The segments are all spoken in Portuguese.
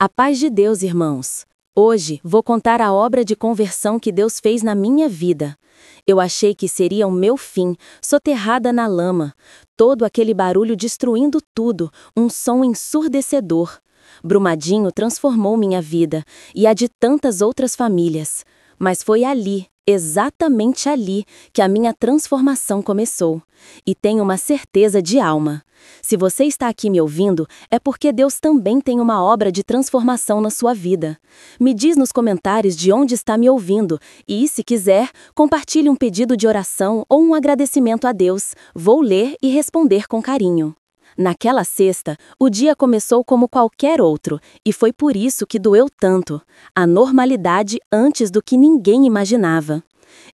A paz de Deus, irmãos. Hoje vou contar a obra de conversão que Deus fez na minha vida. Eu achei que seria o meu fim, soterrada na lama. Todo aquele barulho destruindo tudo, um som ensurdecedor. Brumadinho transformou minha vida e a de tantas outras famílias. Mas foi ali, exatamente ali, que a minha transformação começou. E tenho uma certeza de alma. Se você está aqui me ouvindo, é porque Deus também tem uma obra de transformação na sua vida. Me diz nos comentários de onde está me ouvindo e, se quiser, compartilhe um pedido de oração ou um agradecimento a Deus. Vou ler e responder com carinho. Naquela sexta, o dia começou como qualquer outro, e foi por isso que doeu tanto. A normalidade antes do que ninguém imaginava.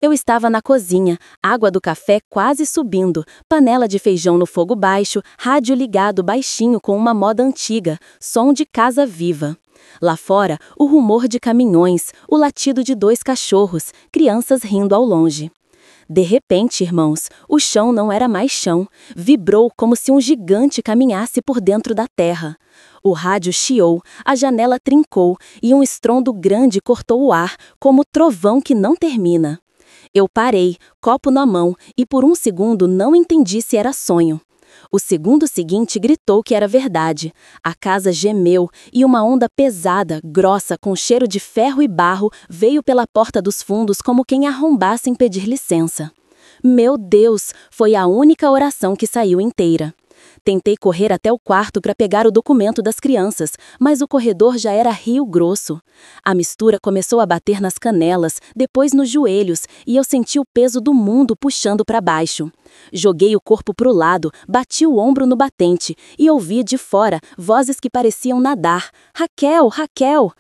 Eu estava na cozinha, água do café quase subindo, panela de feijão no fogo baixo, rádio ligado baixinho com uma moda antiga, som de casa viva. Lá fora, o rumor de caminhões, o latido de 2 cachorros, crianças rindo ao longe. De repente, irmãos, o chão não era mais chão, vibrou como se um gigante caminhasse por dentro da terra. O rádio chiou, a janela trincou e um estrondo grande cortou o ar, como trovão que não termina. Eu parei, copo na mão, e por um segundo não entendi se era sonho. O segundo seguinte gritou que era verdade. A casa gemeu e uma onda pesada, grossa, com cheiro de ferro e barro, veio pela porta dos fundos como quem arrombasse sem pedir licença. Meu Deus, foi a única oração que saiu inteira. Tentei correr até o quarto para pegar o documento das crianças, mas o corredor já era rio grosso. A mistura começou a bater nas canelas, depois nos joelhos, e eu senti o peso do mundo puxando para baixo. Joguei o corpo para o lado, bati o ombro no batente e ouvi de fora vozes que pareciam nadar. Raquel, Raquel!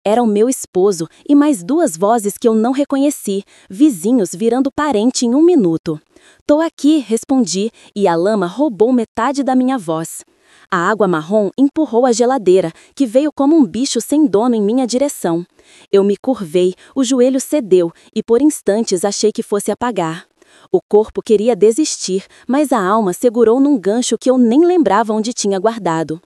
Era o meu esposo e mais 2 vozes que eu não reconheci, vizinhos virando parente em 1 minuto. Tô aqui, respondi, e a lama roubou metade da minha voz. A água marrom empurrou a geladeira, que veio como um bicho sem dono em minha direção. Eu me curvei, o joelho cedeu e por instantes achei que fosse apagar. O corpo queria desistir, mas a alma segurou num gancho que eu nem lembrava onde tinha guardado.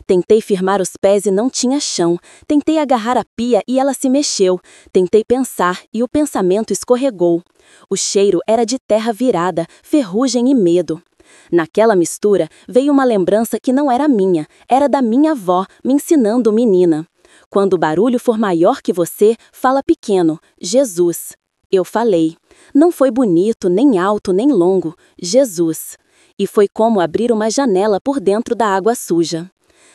Tentei firmar os pés e não tinha chão. Tentei agarrar a pia e ela se mexeu. Tentei pensar e o pensamento escorregou. O cheiro era de terra virada, ferrugem e medo. Naquela mistura veio uma lembrança que não era minha, era da minha avó, me ensinando menina. Quando o barulho for maior que você, fala pequeno, Jesus. Eu falei. Não foi bonito, nem alto, nem longo. Jesus. E foi como abrir uma janela por dentro da água suja.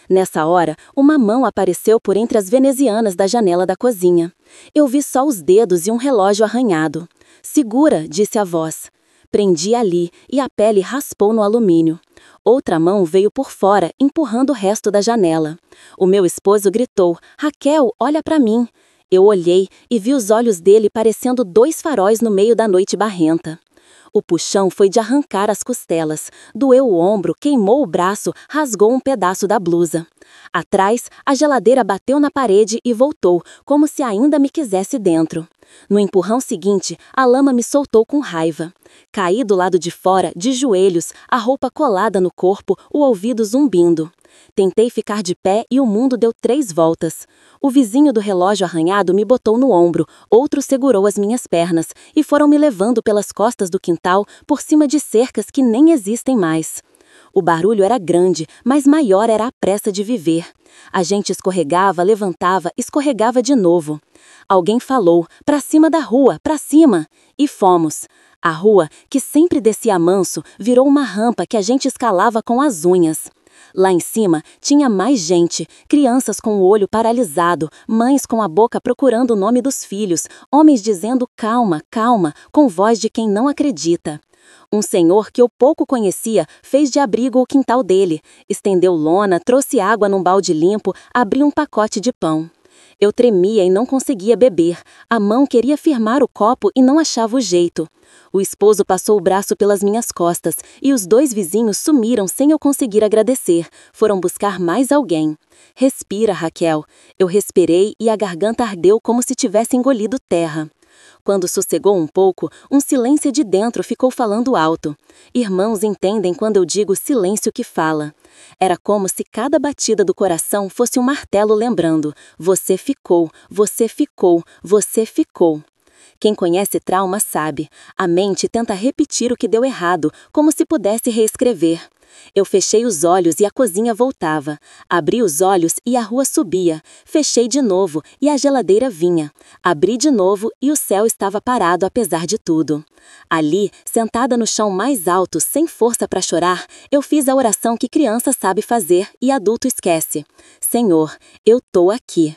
Nessa hora, uma mão apareceu por entre as venezianas da janela da cozinha. Eu vi só os dedos e um relógio arranhado. Segura, disse a voz. Prendi ali e a pele raspou no alumínio. Outra mão veio por fora, empurrando o resto da janela. O meu esposo gritou, Raquel, olha para mim. Eu olhei e vi os olhos dele parecendo 2 faróis no meio da noite barrenta. O puxão foi de arrancar as costelas, doeu o ombro, queimou o braço, rasgou um pedaço da blusa. Atrás, a geladeira bateu na parede e voltou, como se ainda me quisesse dentro. No empurrão seguinte, a lama me soltou com raiva. Caí do lado de fora, de joelhos, a roupa colada no corpo, o ouvido zumbindo. Tentei ficar de pé e o mundo deu 3 voltas. O vizinho do relógio arranhado me botou no ombro, outro segurou as minhas pernas e foram me levando pelas costas do quintal por cima de cercas que nem existem mais. O barulho era grande, mas maior era a pressa de viver. A gente escorregava, levantava, escorregava de novo. Alguém falou, pra cima da rua, pra cima! E fomos. A rua, que sempre descia manso, virou uma rampa que a gente escalava com as unhas. Lá em cima tinha mais gente, crianças com o olho paralisado, mães com a boca procurando o nome dos filhos, homens dizendo calma, calma, com voz de quem não acredita. Um senhor que eu pouco conhecia fez de abrigo o quintal dele, estendeu lona, trouxe água num balde limpo, abriu um pacote de pão. Eu tremia e não conseguia beber, a mão queria firmar o copo e não achava o jeito. O esposo passou o braço pelas minhas costas e os 2 vizinhos sumiram sem eu conseguir agradecer. Foram buscar mais alguém. Respira, Raquel. Eu respirei e a garganta ardeu como se tivesse engolido terra. Quando sossegou um pouco, um silêncio de dentro ficou falando alto. Irmãos entendem quando eu digo silêncio que fala. Era como se cada batida do coração fosse um martelo lembrando: você ficou, você ficou, você ficou. Quem conhece trauma sabe, a mente tenta repetir o que deu errado, como se pudesse reescrever. Eu fechei os olhos e a cozinha voltava. Abri os olhos e a rua subia. Fechei de novo e a geladeira vinha. Abri de novo e o céu estava parado apesar de tudo. Ali, sentada no chão mais alto, sem força para chorar, eu fiz a oração que criança sabe fazer e adulto esquece. Senhor, eu tô aqui.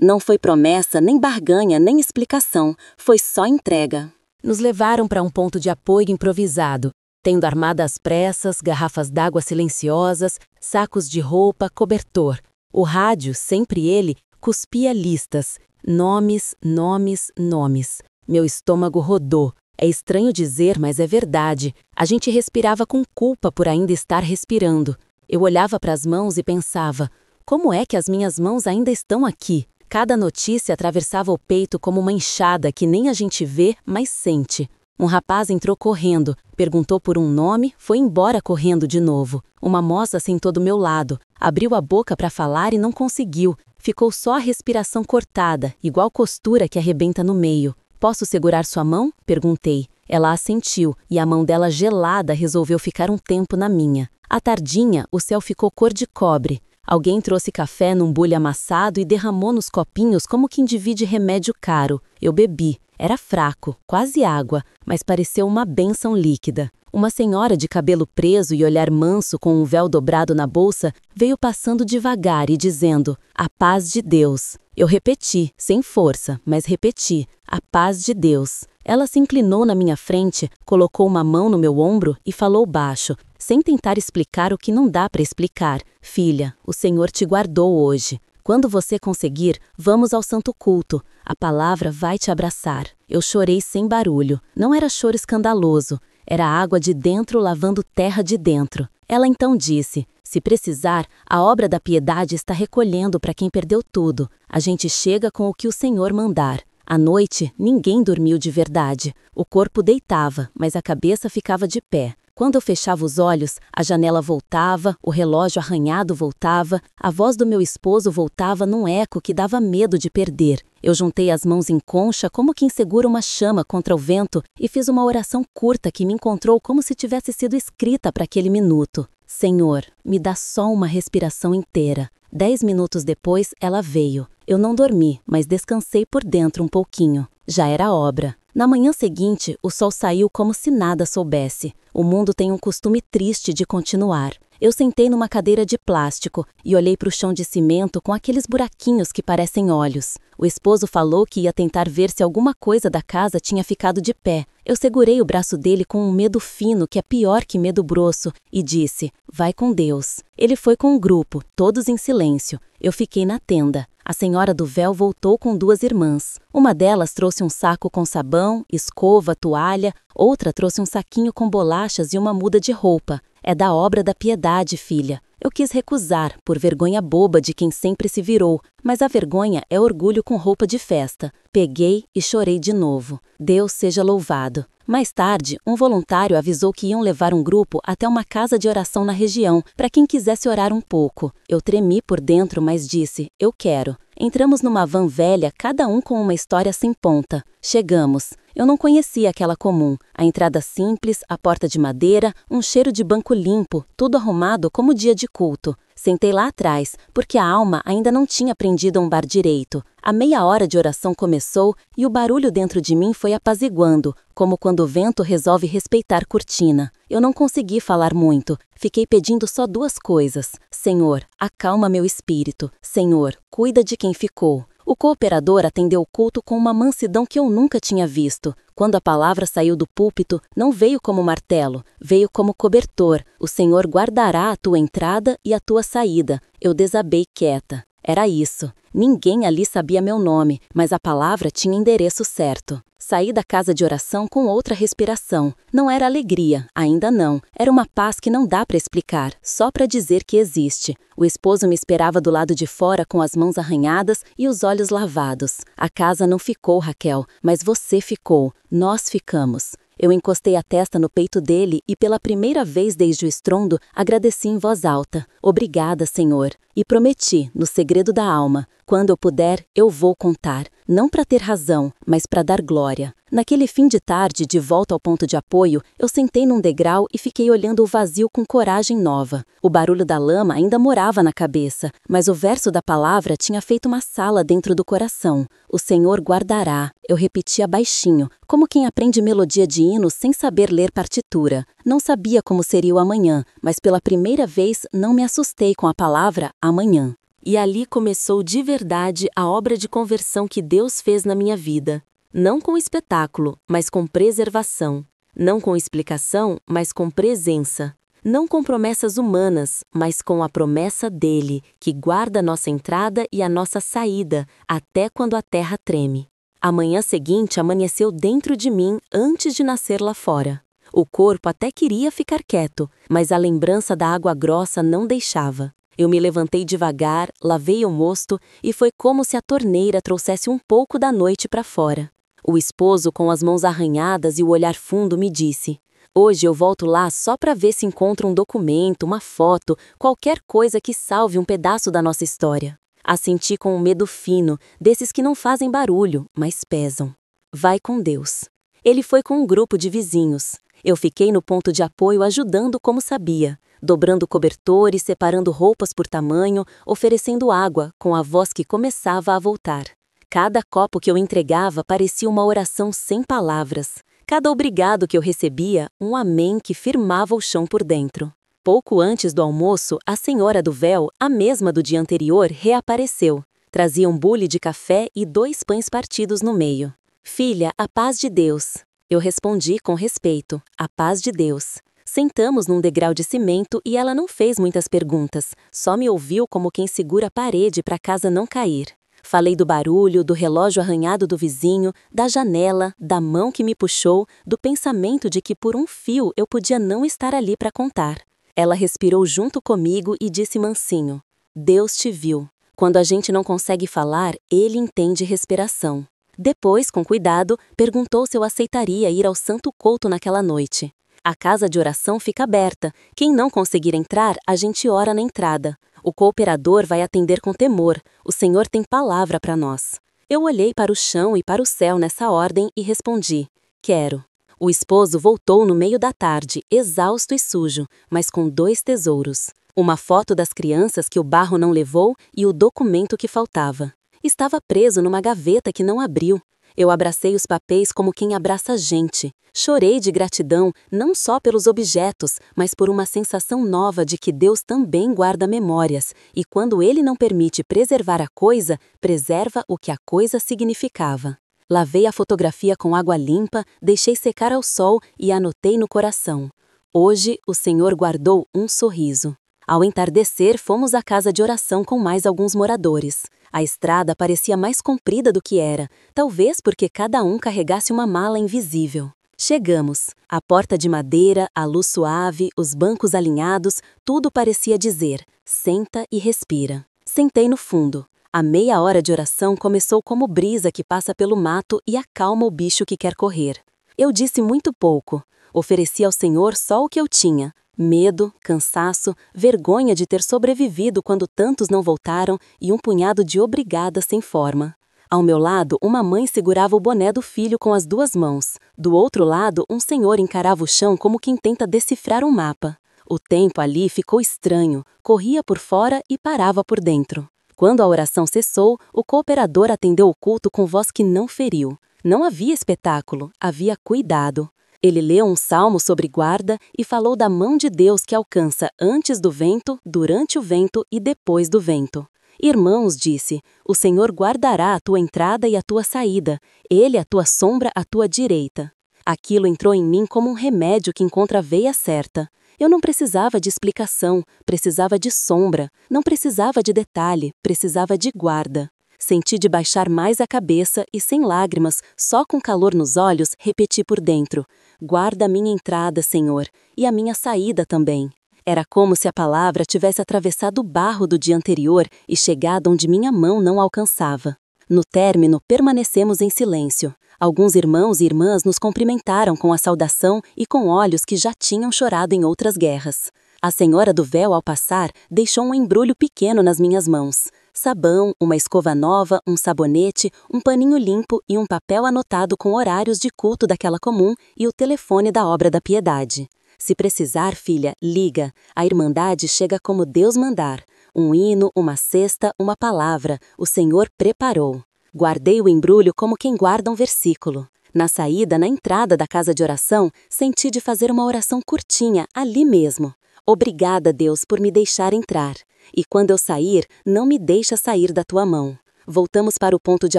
Não foi promessa, nem barganha, nem explicação. Foi só entrega. Nos levaram para um ponto de apoio improvisado, tendo armada às pressas, garrafas d'água silenciosas, sacos de roupa, cobertor. O rádio, sempre ele, cuspia listas. Nomes, nomes, nomes. Meu estômago rodou. É estranho dizer, mas é verdade. A gente respirava com culpa por ainda estar respirando. Eu olhava para as mãos e pensava: como é que as minhas mãos ainda estão aqui? Cada notícia atravessava o peito como uma enxada que nem a gente vê, mas sente. Um rapaz entrou correndo, perguntou por um nome, foi embora correndo de novo. Uma moça sentou do meu lado, abriu a boca para falar e não conseguiu. Ficou só a respiração cortada, igual costura que arrebenta no meio. Posso segurar sua mão? Perguntei. Ela assentiu, e a mão dela gelada resolveu ficar um tempo na minha. À tardinha, o céu ficou cor de cobre. Alguém trouxe café num bule amassado e derramou nos copinhos como quem divide remédio caro. Eu bebi. Era fraco, quase água, mas pareceu uma bênção líquida. Uma senhora de cabelo preso e olhar manso com um véu dobrado na bolsa veio passando devagar e dizendo: "A paz de Deus". Eu repeti, sem força, mas repeti: "A paz de Deus". Ela se inclinou na minha frente, colocou uma mão no meu ombro e falou baixo, sem tentar explicar o que não dá para explicar: "Filha, o Senhor te guardou hoje. Quando você conseguir, vamos ao santo culto. A palavra vai te abraçar". Eu chorei sem barulho. Não era choro escandaloso. Era água de dentro lavando terra de dentro. Ela então disse: "Se precisar, a obra da piedade está recolhendo para quem perdeu tudo. A gente chega com o que o Senhor mandar". À noite, ninguém dormiu de verdade. O corpo deitava, mas a cabeça ficava de pé. Quando eu fechava os olhos, a janela voltava, o relógio arranhado voltava, a voz do meu esposo voltava num eco que dava medo de perder. Eu juntei as mãos em concha como quem segura uma chama contra o vento e fiz uma oração curta que me encontrou como se tivesse sido escrita para aquele minuto. Senhor, me dá só uma respiração inteira. 10 minutos depois, ela veio. Eu não dormi, mas descansei por dentro um pouquinho. Já era obra. Na manhã seguinte, o sol saiu como se nada soubesse. O mundo tem um costume triste de continuar. Eu sentei numa cadeira de plástico e olhei para o chão de cimento com aqueles buraquinhos que parecem olhos. O esposo falou que ia tentar ver se alguma coisa da casa tinha ficado de pé. Eu segurei o braço dele com um medo fino que é pior que medo grosso e disse: "Vai com Deus". Ele foi com o grupo, todos em silêncio. Eu fiquei na tenda. A senhora do véu voltou com 2 irmãs. Uma delas trouxe um saco com sabão, escova, toalha, outra trouxe um saquinho com bolachas e uma muda de roupa. "É da obra da piedade, filha". Eu quis recusar, por vergonha boba de quem sempre se virou, mas a vergonha é orgulho com roupa de festa. Peguei e chorei de novo. Deus seja louvado. Mais tarde, um voluntário avisou que iam levar um grupo até uma casa de oração na região, para quem quisesse orar um pouco. Eu tremi por dentro, mas disse: "Eu quero". Entramos numa van velha, cada um com uma história sem ponta. Chegamos. Eu não conhecia aquela comum. A entrada simples, a porta de madeira, um cheiro de banco limpo, tudo arrumado como dia de culto. Sentei lá atrás, porque a alma ainda não tinha aprendido a um bar direito. A meia hora de oração começou e o barulho dentro de mim foi apaziguando, como quando o vento resolve respeitar cortina. Eu não consegui falar muito. Fiquei pedindo só 2 coisas. Senhor, acalma meu espírito. Senhor, cuida de quem ficou. O cooperador atendeu o culto com uma mansidão que eu nunca tinha visto. Quando a palavra saiu do púlpito, não veio como martelo, veio como cobertor. O Senhor guardará a tua entrada e a tua saída. Eu desabei quieta. Era isso. Ninguém ali sabia meu nome, mas a palavra tinha endereço certo. Saí da casa de oração com outra respiração. Não era alegria, ainda não. Era uma paz que não dá para explicar, só para dizer que existe. O esposo me esperava do lado de fora com as mãos arranhadas e os olhos lavados. A casa não ficou, Raquel, mas você ficou. Nós ficamos. Eu encostei a testa no peito dele e pela primeira vez desde o estrondo, agradeci em voz alta. Obrigada, Senhor. E prometi, no segredo da alma, quando eu puder, eu vou contar. Não para ter razão, mas para dar glória. Naquele fim de tarde, de volta ao ponto de apoio, eu sentei num degrau e fiquei olhando o vazio com coragem nova. O barulho da lama ainda morava na cabeça, mas o verso da palavra tinha feito uma sala dentro do coração. O Senhor guardará. Eu repetia baixinho, como quem aprende melodia de hino sem saber ler partitura. Não sabia como seria o amanhã, mas pela primeira vez não me assustei com a palavra amanhã. E ali começou de verdade a obra de conversão que Deus fez na minha vida. Não com espetáculo, mas com preservação. Não com explicação, mas com presença. Não com promessas humanas, mas com a promessa dele, que guarda a nossa entrada e a nossa saída, até quando a terra treme. A manhã seguinte amanheceu dentro de mim antes de nascer lá fora. O corpo até queria ficar quieto, mas a lembrança da água grossa não deixava. Eu me levantei devagar, lavei o mosto e foi como se a torneira trouxesse um pouco da noite para fora. O esposo, com as mãos arranhadas e o olhar fundo, me disse: hoje eu volto lá só para ver se encontro um documento, uma foto, qualquer coisa que salve um pedaço da nossa história. Assenti com um medo fino, desses que não fazem barulho, mas pesam. Vai com Deus. Ele foi com um grupo de vizinhos. Eu fiquei no ponto de apoio ajudando como sabia, dobrando cobertores, separando roupas por tamanho, oferecendo água, com a voz que começava a voltar. Cada copo que eu entregava parecia uma oração sem palavras. Cada obrigado que eu recebia, um amém que firmava o chão por dentro. Pouco antes do almoço, a senhora do véu, a mesma do dia anterior, reapareceu. Trazia um bule de café e 2 pães partidos no meio. Filha, a paz de Deus. Eu respondi com respeito, a paz de Deus. Sentamos num degrau de cimento e ela não fez muitas perguntas, só me ouviu como quem segura a parede para a casa não cair. Falei do barulho, do relógio arranhado do vizinho, da janela, da mão que me puxou, do pensamento de que por um fio eu podia não estar ali para contar. Ela respirou junto comigo e disse mansinho: Deus te viu. Quando a gente não consegue falar, ele entende respiração. Depois, com cuidado, perguntou se eu aceitaria ir ao Santo Couto naquela noite. A casa de oração fica aberta. Quem não conseguir entrar, a gente ora na entrada. O cooperador vai atender com temor. O Senhor tem palavra para nós. Eu olhei para o chão e para o céu nessa ordem e respondi: quero. O esposo voltou no meio da tarde, exausto e sujo, mas com 2 tesouros. Uma foto das crianças que o barro não levou e o documento que faltava. Estava preso numa gaveta que não abriu. Eu abracei os papéis como quem abraça gente. Chorei de gratidão, não só pelos objetos, mas por uma sensação nova de que Deus também guarda memórias, e quando Ele não permite preservar a coisa, preserva o que a coisa significava. Lavei a fotografia com água limpa, deixei secar ao sol e anotei no coração: hoje o Senhor guardou um sorriso. Ao entardecer, fomos à casa de oração com mais alguns moradores. A estrada parecia mais comprida do que era, talvez porque cada um carregasse uma mala invisível. Chegamos. A porta de madeira, a luz suave, os bancos alinhados, tudo parecia dizer: senta e respira. Sentei no fundo. A meia hora de oração começou como brisa que passa pelo mato e acalma o bicho que quer correr. Eu disse muito pouco. Ofereci ao Senhor só o que eu tinha: medo, cansaço, vergonha de ter sobrevivido quando tantos não voltaram e um punhado de obrigada sem forma. Ao meu lado, uma mãe segurava o boné do filho com as 2 mãos. Do outro lado, um senhor encarava o chão como quem tenta decifrar um mapa. O tempo ali ficou estranho, corria por fora e parava por dentro. Quando a oração cessou, o cooperador atendeu o culto com voz que não feriu. Não havia espetáculo, havia cuidado. Ele leu um salmo sobre guarda e falou da mão de Deus que alcança antes do vento, durante o vento e depois do vento. Irmãos, disse, o Senhor guardará a tua entrada e a tua saída, Ele a tua sombra à tua direita. Aquilo entrou em mim como um remédio que encontra a veia certa. Eu não precisava de explicação, precisava de sombra, não precisava de detalhe, precisava de guarda. Senti de baixar mais a cabeça e, sem lágrimas, só com calor nos olhos, repeti por dentro: guarda a minha entrada, Senhor, e a minha saída também. Era como se a palavra tivesse atravessado o barro do dia anterior e chegado onde minha mão não alcançava. No término, permanecemos em silêncio. Alguns irmãos e irmãs nos cumprimentaram com a saudação e com olhos que já tinham chorado em outras guerras. A senhora do véu, ao passar, deixou um embrulho pequeno nas minhas mãos. Sabão, uma escova nova, um sabonete, um paninho limpo e um papel anotado com horários de culto daquela comum e o telefone da Obra da Piedade. Se precisar, filha, liga. A Irmandade chega como Deus mandar. Um hino, uma cesta, uma palavra. O Senhor preparou. Guardei o embrulho como quem guarda um versículo. Na saída, na entrada da casa de oração, senti de fazer uma oração curtinha, ali mesmo. Obrigada, Deus, por me deixar entrar. E quando eu sair, não me deixa sair da tua mão. Voltamos para o ponto de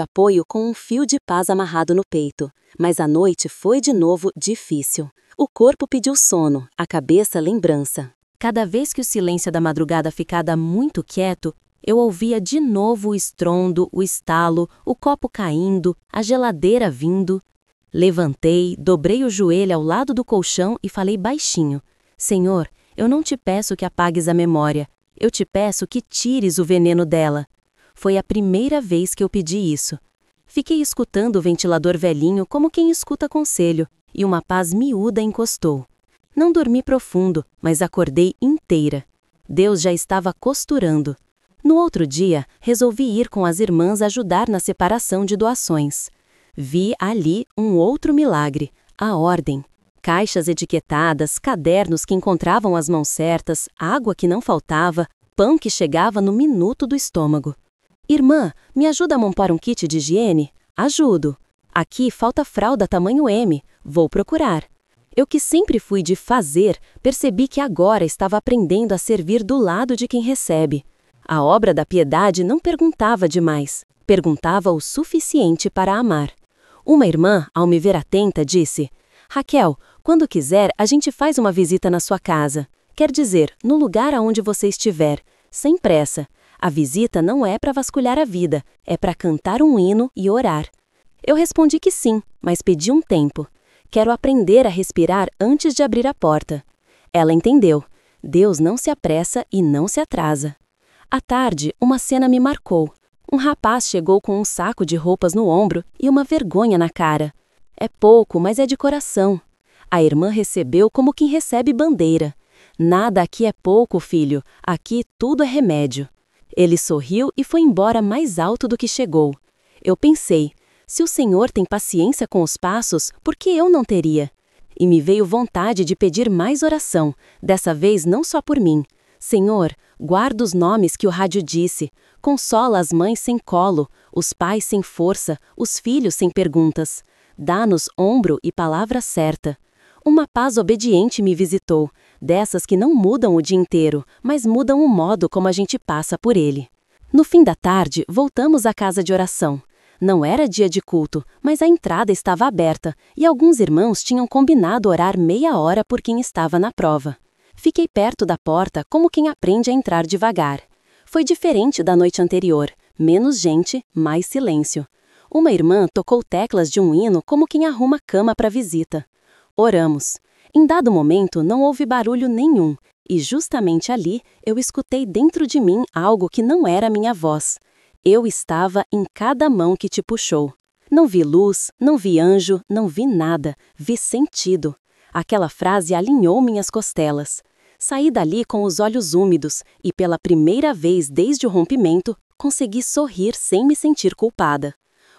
apoio com um fio de paz amarrado no peito. Mas a noite foi de novo difícil. O corpo pediu sono, a cabeça lembrança. Cada vez que o silêncio da madrugada ficava muito quieto, eu ouvia de novo o estrondo, o estalo, o copo caindo, a geladeira vindo. Levantei, dobrei o joelho ao lado do colchão e falei baixinho: Senhor, eu não te peço que apagues a memória, eu te peço que tires o veneno dela. Foi a primeira vez que eu pedi isso. Fiquei escutando o ventilador velhinho como quem escuta conselho, e uma paz miúda encostou. Não dormi profundo, mas acordei inteira. Deus já estava costurando. No outro dia, resolvi ir com as irmãs ajudar na separação de doações. Vi ali um outro milagre, a ordem. Caixas etiquetadas, cadernos que encontravam as mãos certas, água que não faltava, pão que chegava no minuto do estômago. Irmã, me ajuda a montar um kit de higiene? Ajudo. Aqui falta fralda tamanho M, vou procurar. Eu que sempre fui de fazer, percebi que agora estava aprendendo a servir do lado de quem recebe. A Obra da Piedade não perguntava demais, perguntava o suficiente para amar. Uma irmã, ao me ver atenta, disse: Raquel, quando quiser, a gente faz uma visita na sua casa. Quer dizer, no lugar aonde você estiver, sem pressa. A visita não é para vasculhar a vida, é para cantar um hino e orar. Eu respondi que sim, mas pedi um tempo. Quero aprender a respirar antes de abrir a porta. Ela entendeu. Deus não se apressa e não se atrasa. À tarde, uma cena me marcou. Um rapaz chegou com um saco de roupas no ombro e uma vergonha na cara. É pouco, mas é de coração. A irmã recebeu como quem recebe bandeira. Nada aqui é pouco, filho. Aqui tudo é remédio. Ele sorriu e foi embora mais alto do que chegou. Eu pensei: se o Senhor tem paciência com os passos, por que eu não teria? E me veio vontade de pedir mais oração, dessa vez não só por mim. Senhor, guarda os nomes que o rádio disse, consola as mães sem colo, os pais sem força, os filhos sem perguntas. Dá-nos ombro e palavra certa. Uma paz obediente me visitou, dessas que não mudam o dia inteiro, mas mudam o modo como a gente passa por ele. No fim da tarde, voltamos à casa de oração. Não era dia de culto, mas a entrada estava aberta e alguns irmãos tinham combinado orar meia hora por quem estava na prova. Fiquei perto da porta como quem aprende a entrar devagar. Foi diferente da noite anterior, menos gente, mais silêncio. Uma irmã tocou teclas de um hino como quem arruma cama para visita. Oramos. Em dado momento não houve barulho nenhum, e justamente ali eu escutei dentro de mim algo que não era minha voz. Eu estava em cada mão que te puxou. Não vi luz, não vi anjo, não vi nada, vi sentido. Aquela frase alinhou minhas costelas. Saí dali com os olhos úmidos e pela primeira vez desde o rompimento, consegui sorrir sem me sentir culpada.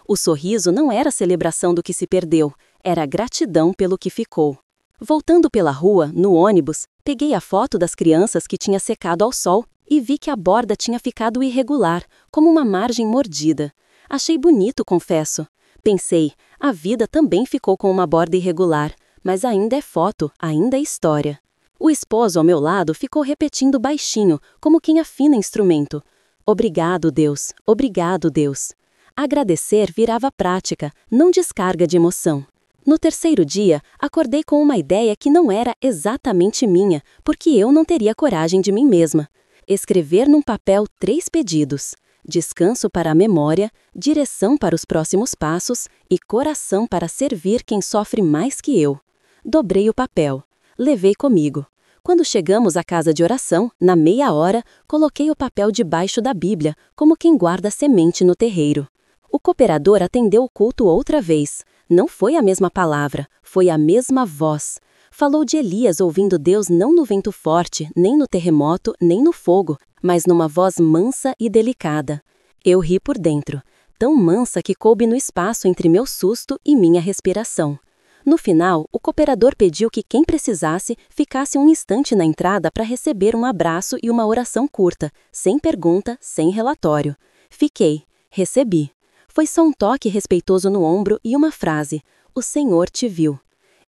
O sorriso não era celebração do que se perdeu, era gratidão pelo que ficou. Voltando pela rua, no ônibus, peguei a foto das crianças que tinha secado ao sol e vi que a borda tinha ficado irregular, como uma margem mordida. Achei bonito, confesso. Pensei, a vida também ficou com uma borda irregular, mas ainda é foto, ainda é história. O esposo ao meu lado ficou repetindo baixinho, como quem afina instrumento. Obrigado, Deus. Obrigado, Deus. Agradecer virava prática, não descarga de emoção. No terceiro dia, acordei com uma ideia que não era exatamente minha, porque eu não teria coragem de mim mesma. Escrever num papel 3 pedidos. descanso para a memória, direção para os próximos passos e coração para servir quem sofre mais que eu. Dobrei o papel. Levei comigo. Quando chegamos à casa de oração, na meia hora, coloquei o papel debaixo da Bíblia, como quem guarda semente no terreiro. O cooperador atendeu o culto outra vez. Não foi a mesma palavra, foi a mesma voz. Falou de Elias ouvindo Deus não no vento forte, nem no terremoto, nem no fogo, mas numa voz mansa e delicada. Eu ri por dentro, tão mansa que coube no espaço entre meu susto e minha respiração. No final, o cooperador pediu que quem precisasse ficasse um instante na entrada para receber um abraço e uma oração curta, sem pergunta, sem relatório. Fiquei. Recebi. Foi só um toque respeitoso no ombro e uma frase: "O Senhor te viu."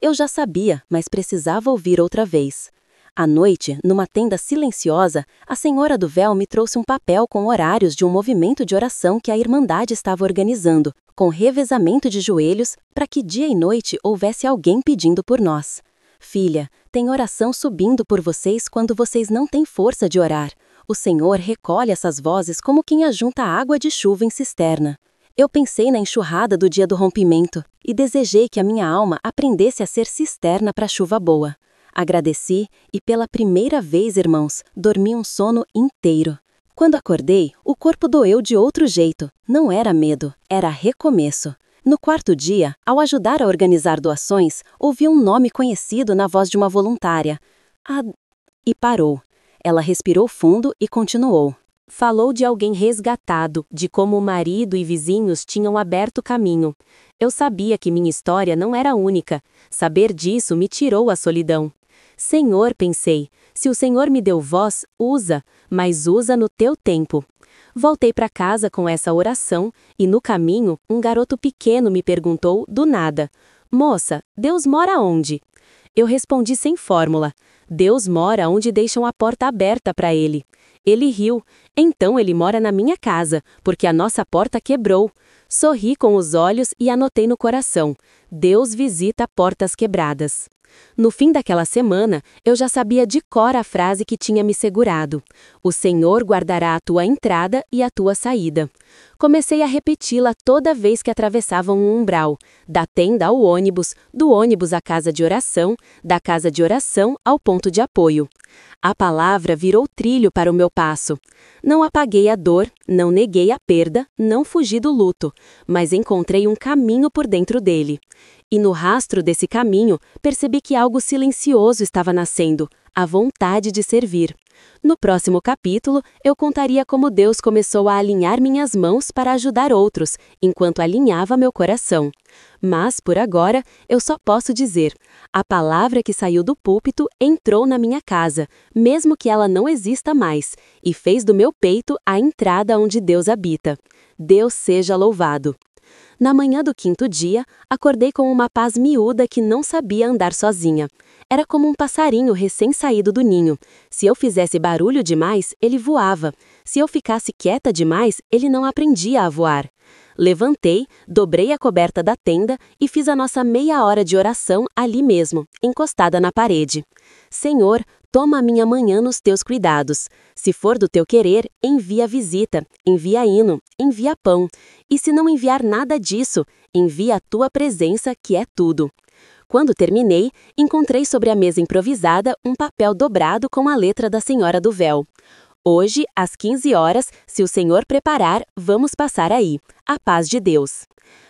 Eu já sabia, mas precisava ouvir outra vez. À noite, numa tenda silenciosa, a senhora do véu me trouxe um papel com horários de um movimento de oração que a Irmandade estava organizando, com revezamento de joelhos, para que dia e noite houvesse alguém pedindo por nós. "Filha, tem oração subindo por vocês quando vocês não têm força de orar. O Senhor recolhe essas vozes como quem ajunta água de chuva em cisterna." Eu pensei na enxurrada do dia do rompimento e desejei que a minha alma aprendesse a ser cisterna para chuva boa. Agradeci e pela primeira vez, irmãos, dormi um sono inteiro. Quando acordei, o corpo doeu de outro jeito. Não era medo, era recomeço. No quarto dia, ao ajudar a organizar doações, ouvi um nome conhecido na voz de uma voluntária. E parou. Ela respirou fundo e continuou. Falou de alguém resgatado, de como o marido e vizinhos tinham aberto caminho. Eu sabia que minha história não era única. Saber disso me tirou a solidão. "Senhor", pensei, "se o Senhor me deu voz, usa, mas usa no teu tempo." Voltei para casa com essa oração e, no caminho, um garoto pequeno me perguntou, do nada: "Moça, Deus mora onde?" Eu respondi sem fórmula: "Deus mora onde deixam a porta aberta para Ele." Ele riu. "Então ele mora na minha casa, porque a nossa porta quebrou." Sorri com os olhos e anotei no coração: Deus visita portas quebradas. No fim daquela semana, eu já sabia de cor a frase que tinha me segurado: "O Senhor guardará a tua entrada e a tua saída." Comecei a repeti-la toda vez que atravessava um umbral, da tenda ao ônibus, do ônibus à casa de oração, da casa de oração ao ponto de apoio. A palavra virou trilho para o meu passo. Não apaguei a dor, não neguei a perda, não fugi do luto, mas encontrei um caminho por dentro dele. E no rastro desse caminho, percebi que algo silencioso estava nascendo: a vontade de servir. No próximo capítulo, eu contaria como Deus começou a alinhar minhas mãos para ajudar outros, enquanto alinhava meu coração. Mas, por agora, eu só posso dizer: a palavra que saiu do púlpito entrou na minha casa, mesmo que ela não exista mais, e fez do meu peito a entrada onde Deus habita. Deus seja louvado. Na manhã do quinto dia, acordei com uma paz miúda que não sabia andar sozinha. Era como um passarinho recém-saído do ninho. Se eu fizesse barulho demais, ele voava. Se eu ficasse quieta demais, ele não aprendia a voar. Levantei, dobrei a coberta da tenda e fiz a nossa meia hora de oração ali mesmo, encostada na parede. "Senhor, toma a minha manhã nos teus cuidados. Se for do teu querer, envia visita, envia hino, envia pão. E se não enviar nada disso, envia a tua presença, que é tudo." Quando terminei, encontrei sobre a mesa improvisada um papel dobrado com a letra da Senhora do Véu. "Hoje, às 15 horas, se o Senhor preparar, vamos passar aí. A paz de Deus."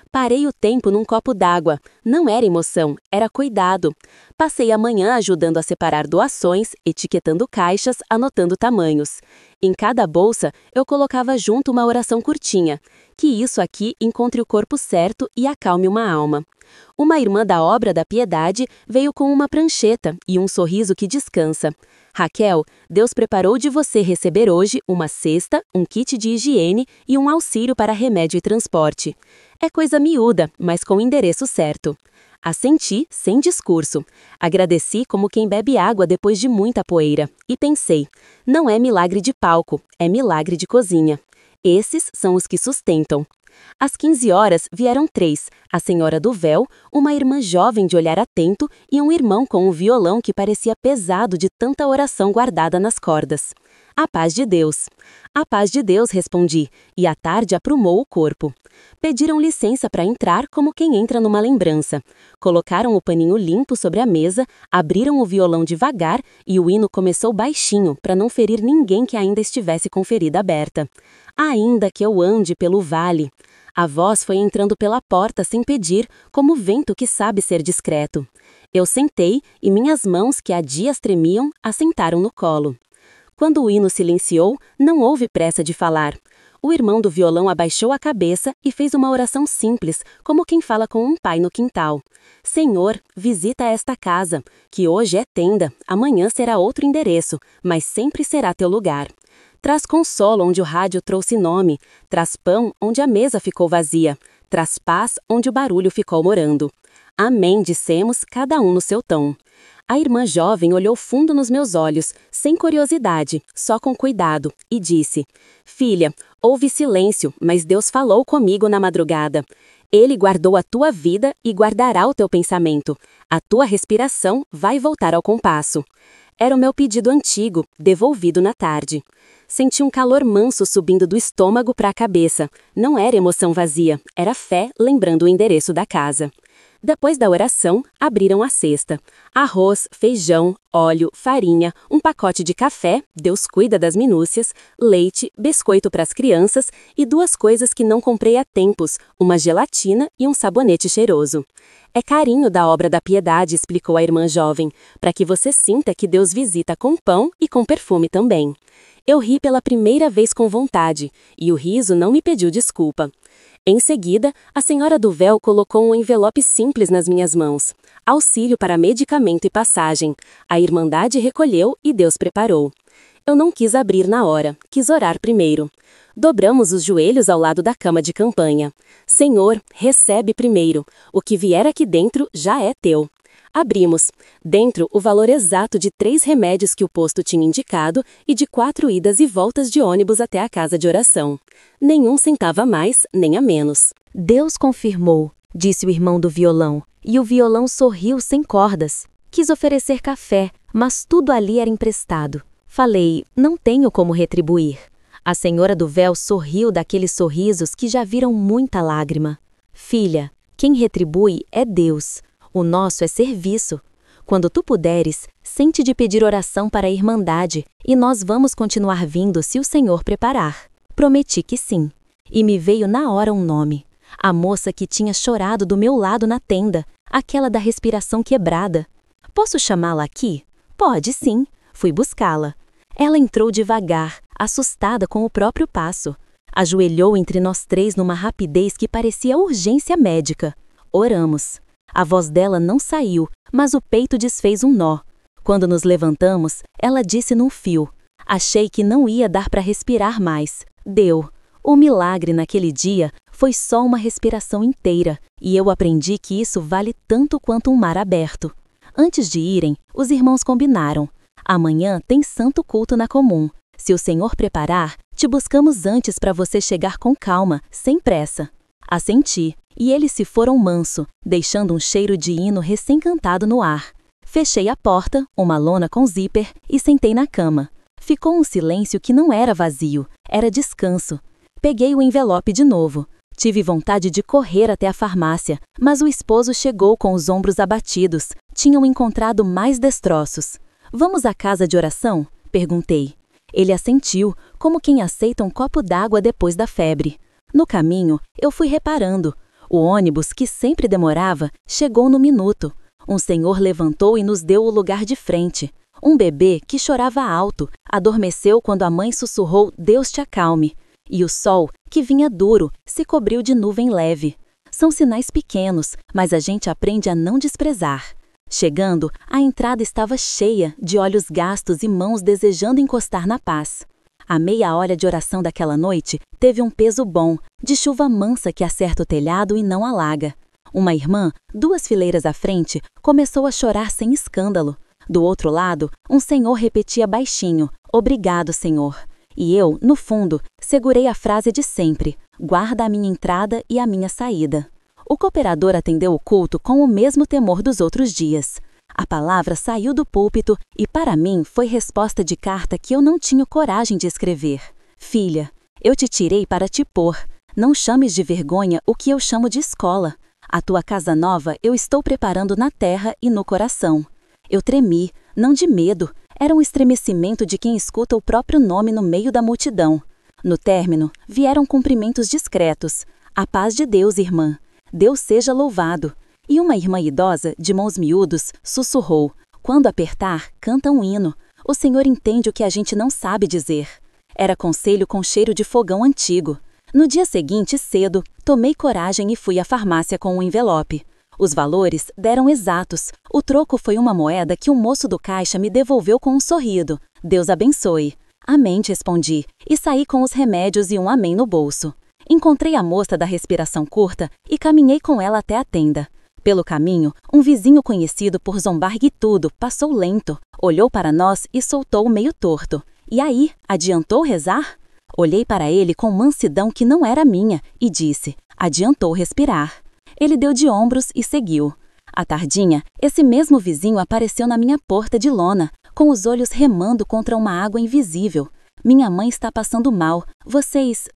Parei o tempo num copo d'água. Não era emoção, era cuidado. Passei a manhã ajudando a separar doações, etiquetando caixas, anotando tamanhos. Em cada bolsa, eu colocava junto uma oração curtinha: "Que isso aqui encontre o corpo certo e acalme uma alma." Uma irmã da Obra da Piedade veio com uma prancheta e um sorriso que descansa: "Raquel, Deus preparou de você receber hoje uma cesta, um kit de higiene e um auxílio para remédio e transporte." É coisa miúda, mas com o endereço certo. Assenti, sem discurso. Agradeci como quem bebe água depois de muita poeira. E pensei: não é milagre de palco, é milagre de cozinha. Esses são os que sustentam. Às 15 horas vieram 3, a senhora do véu, uma irmã jovem de olhar atento e um irmão com um violão que parecia pesado de tanta oração guardada nas cordas. A paz de Deus. A paz de Deus, respondi, e à tarde aprumou o corpo. Pediram licença para entrar como quem entra numa lembrança. Colocaram o paninho limpo sobre a mesa, abriram o violão devagar e o hino começou baixinho para não ferir ninguém que ainda estivesse com ferida aberta. Ainda que eu ande pelo vale. A voz foi entrando pela porta sem pedir, como o vento que sabe ser discreto. Eu sentei e minhas mãos, que há dias tremiam, assentaram no colo. Quando o hino silenciou, não houve pressa de falar. O irmão do violão abaixou a cabeça e fez uma oração simples, como quem fala com um pai no quintal. Senhor, visita esta casa, que hoje é tenda, amanhã será outro endereço, mas sempre será teu lugar. Traz consolo onde o rádio trouxe nome, traz pão onde a mesa ficou vazia, traz paz onde o barulho ficou morando. Amém, dissemos, cada um no seu tom. A irmã jovem olhou fundo nos meus olhos, sem curiosidade, só com cuidado, e disse: Filha, houve silêncio, mas Deus falou comigo na madrugada. Ele guardou a tua vida e guardará o teu pensamento. A tua respiração vai voltar ao compasso. Era o meu pedido antigo, devolvido na tarde. Senti um calor manso subindo do estômago para a cabeça. Não era emoção vazia, era fé lembrando o endereço da casa. Depois da oração, abriram a cesta. Arroz, feijão, óleo, farinha, um pacote de café, Deus cuida das minúcias, leite, biscoito para as crianças e 2 coisas que não comprei há tempos, uma gelatina e um sabonete cheiroso. É carinho da obra da piedade, explicou a irmã jovem, para que você sinta que Deus visita com pão e com perfume também. Eu ri pela primeira vez com vontade, e o riso não me pediu desculpa. Em seguida, a senhora do véu colocou um envelope simples nas minhas mãos. Auxílio para medicamento e passagem. A Irmandade recolheu e Deus preparou. Eu não quis abrir na hora, quis orar primeiro. Dobramos os joelhos ao lado da cama de campanha. Senhor, recebe primeiro. O que vier aqui dentro já é teu. Abrimos. Dentro, o valor exato de 3 remédios que o posto tinha indicado e de 4 idas e voltas de ônibus até a casa de oração. Nenhum centavo a mais, nem a menos. Deus confirmou, disse o irmão do violão, e o violão sorriu sem cordas. Quis oferecer café, mas tudo ali era emprestado. Falei, não tenho como retribuir. A senhora do véu sorriu daqueles sorrisos que já viram muita lágrima. Filha, quem retribui é Deus. O nosso é serviço. Quando tu puderes, sente de pedir oração para a Irmandade, e nós vamos continuar vindo se o Senhor preparar. Prometi que sim. E me veio na hora um nome. A moça que tinha chorado do meu lado na tenda, aquela da respiração quebrada. Posso chamá-la aqui? Pode sim. Fui buscá-la. Ela entrou devagar, assustada com o próprio passo. Ajoelhou entre nós 3 numa rapidez que parecia urgência médica. Oramos. A voz dela não saiu, mas o peito desfez um nó. Quando nos levantamos, ela disse num fio. Achei que não ia dar para respirar mais. Deu. O milagre naquele dia foi só uma respiração inteira, e eu aprendi que isso vale tanto quanto um mar aberto. Antes de irem, os irmãos combinaram. Amanhã tem santo culto na comum. Se o Senhor preparar, te buscamos antes para você chegar com calma, sem pressa. Assenti, e eles se foram manso, deixando um cheiro de hino recém-cantado no ar. Fechei a porta, uma lona com zíper, e sentei na cama. Ficou um silêncio que não era vazio, era descanso. Peguei o envelope de novo. Tive vontade de correr até a farmácia, mas o esposo chegou com os ombros abatidos. Tinham encontrado mais destroços. Vamos à casa de oração? Perguntei. Ele assentiu, como quem aceita um copo d'água depois da febre. No caminho, eu fui reparando. O ônibus, que sempre demorava, chegou no minuto. Um senhor levantou e nos deu o lugar de frente. Um bebê que chorava alto, adormeceu quando a mãe sussurrou "Deus te acalme". E o sol, que vinha duro, se cobriu de nuvem leve. São sinais pequenos, mas a gente aprende a não desprezar. Chegando, a entrada estava cheia, de olhos gastos e mãos desejando encostar na paz. A meia hora de oração daquela noite teve um peso bom, de chuva mansa que acerta o telhado e não alaga. Uma irmã, 2 fileiras à frente, começou a chorar sem escândalo. Do outro lado, um senhor repetia baixinho, "Obrigado, Senhor". E eu, no fundo, segurei a frase de sempre, guarda a minha entrada e a minha saída. O cooperador atendeu o culto com o mesmo temor dos outros dias. A palavra saiu do púlpito e, para mim, foi resposta de carta que eu não tinha coragem de escrever. Filha, eu te tirei para te pôr. Não chames de vergonha o que eu chamo de escola. A tua casa nova eu estou preparando na terra e no coração. Eu tremi, não de medo, era um estremecimento de quem escuta o próprio nome no meio da multidão. No término, vieram cumprimentos discretos. A paz de Deus, irmã. Deus seja louvado. E uma irmã idosa, de mãos miúdos, sussurrou. Quando apertar, canta um hino. O Senhor entende o que a gente não sabe dizer. Era conselho com cheiro de fogão antigo. No dia seguinte, cedo, tomei coragem e fui à farmácia com um envelope. Os valores deram exatos. O troco foi uma moeda que o moço do caixa me devolveu com um sorrido. Deus abençoe. Amém, respondi, e saí com os remédios e um amém no bolso. Encontrei a moça da respiração curta e caminhei com ela até a tenda. Pelo caminho, um vizinho conhecido por zombar tudo passou lento, olhou para nós e soltou meio torto. E aí, adiantou rezar? Olhei para ele com mansidão que não era minha e disse, adiantou respirar. Ele deu de ombros e seguiu. À tardinha, esse mesmo vizinho apareceu na minha porta de lona, com os olhos remando contra uma água invisível. Minha mãe está passando mal. Vocês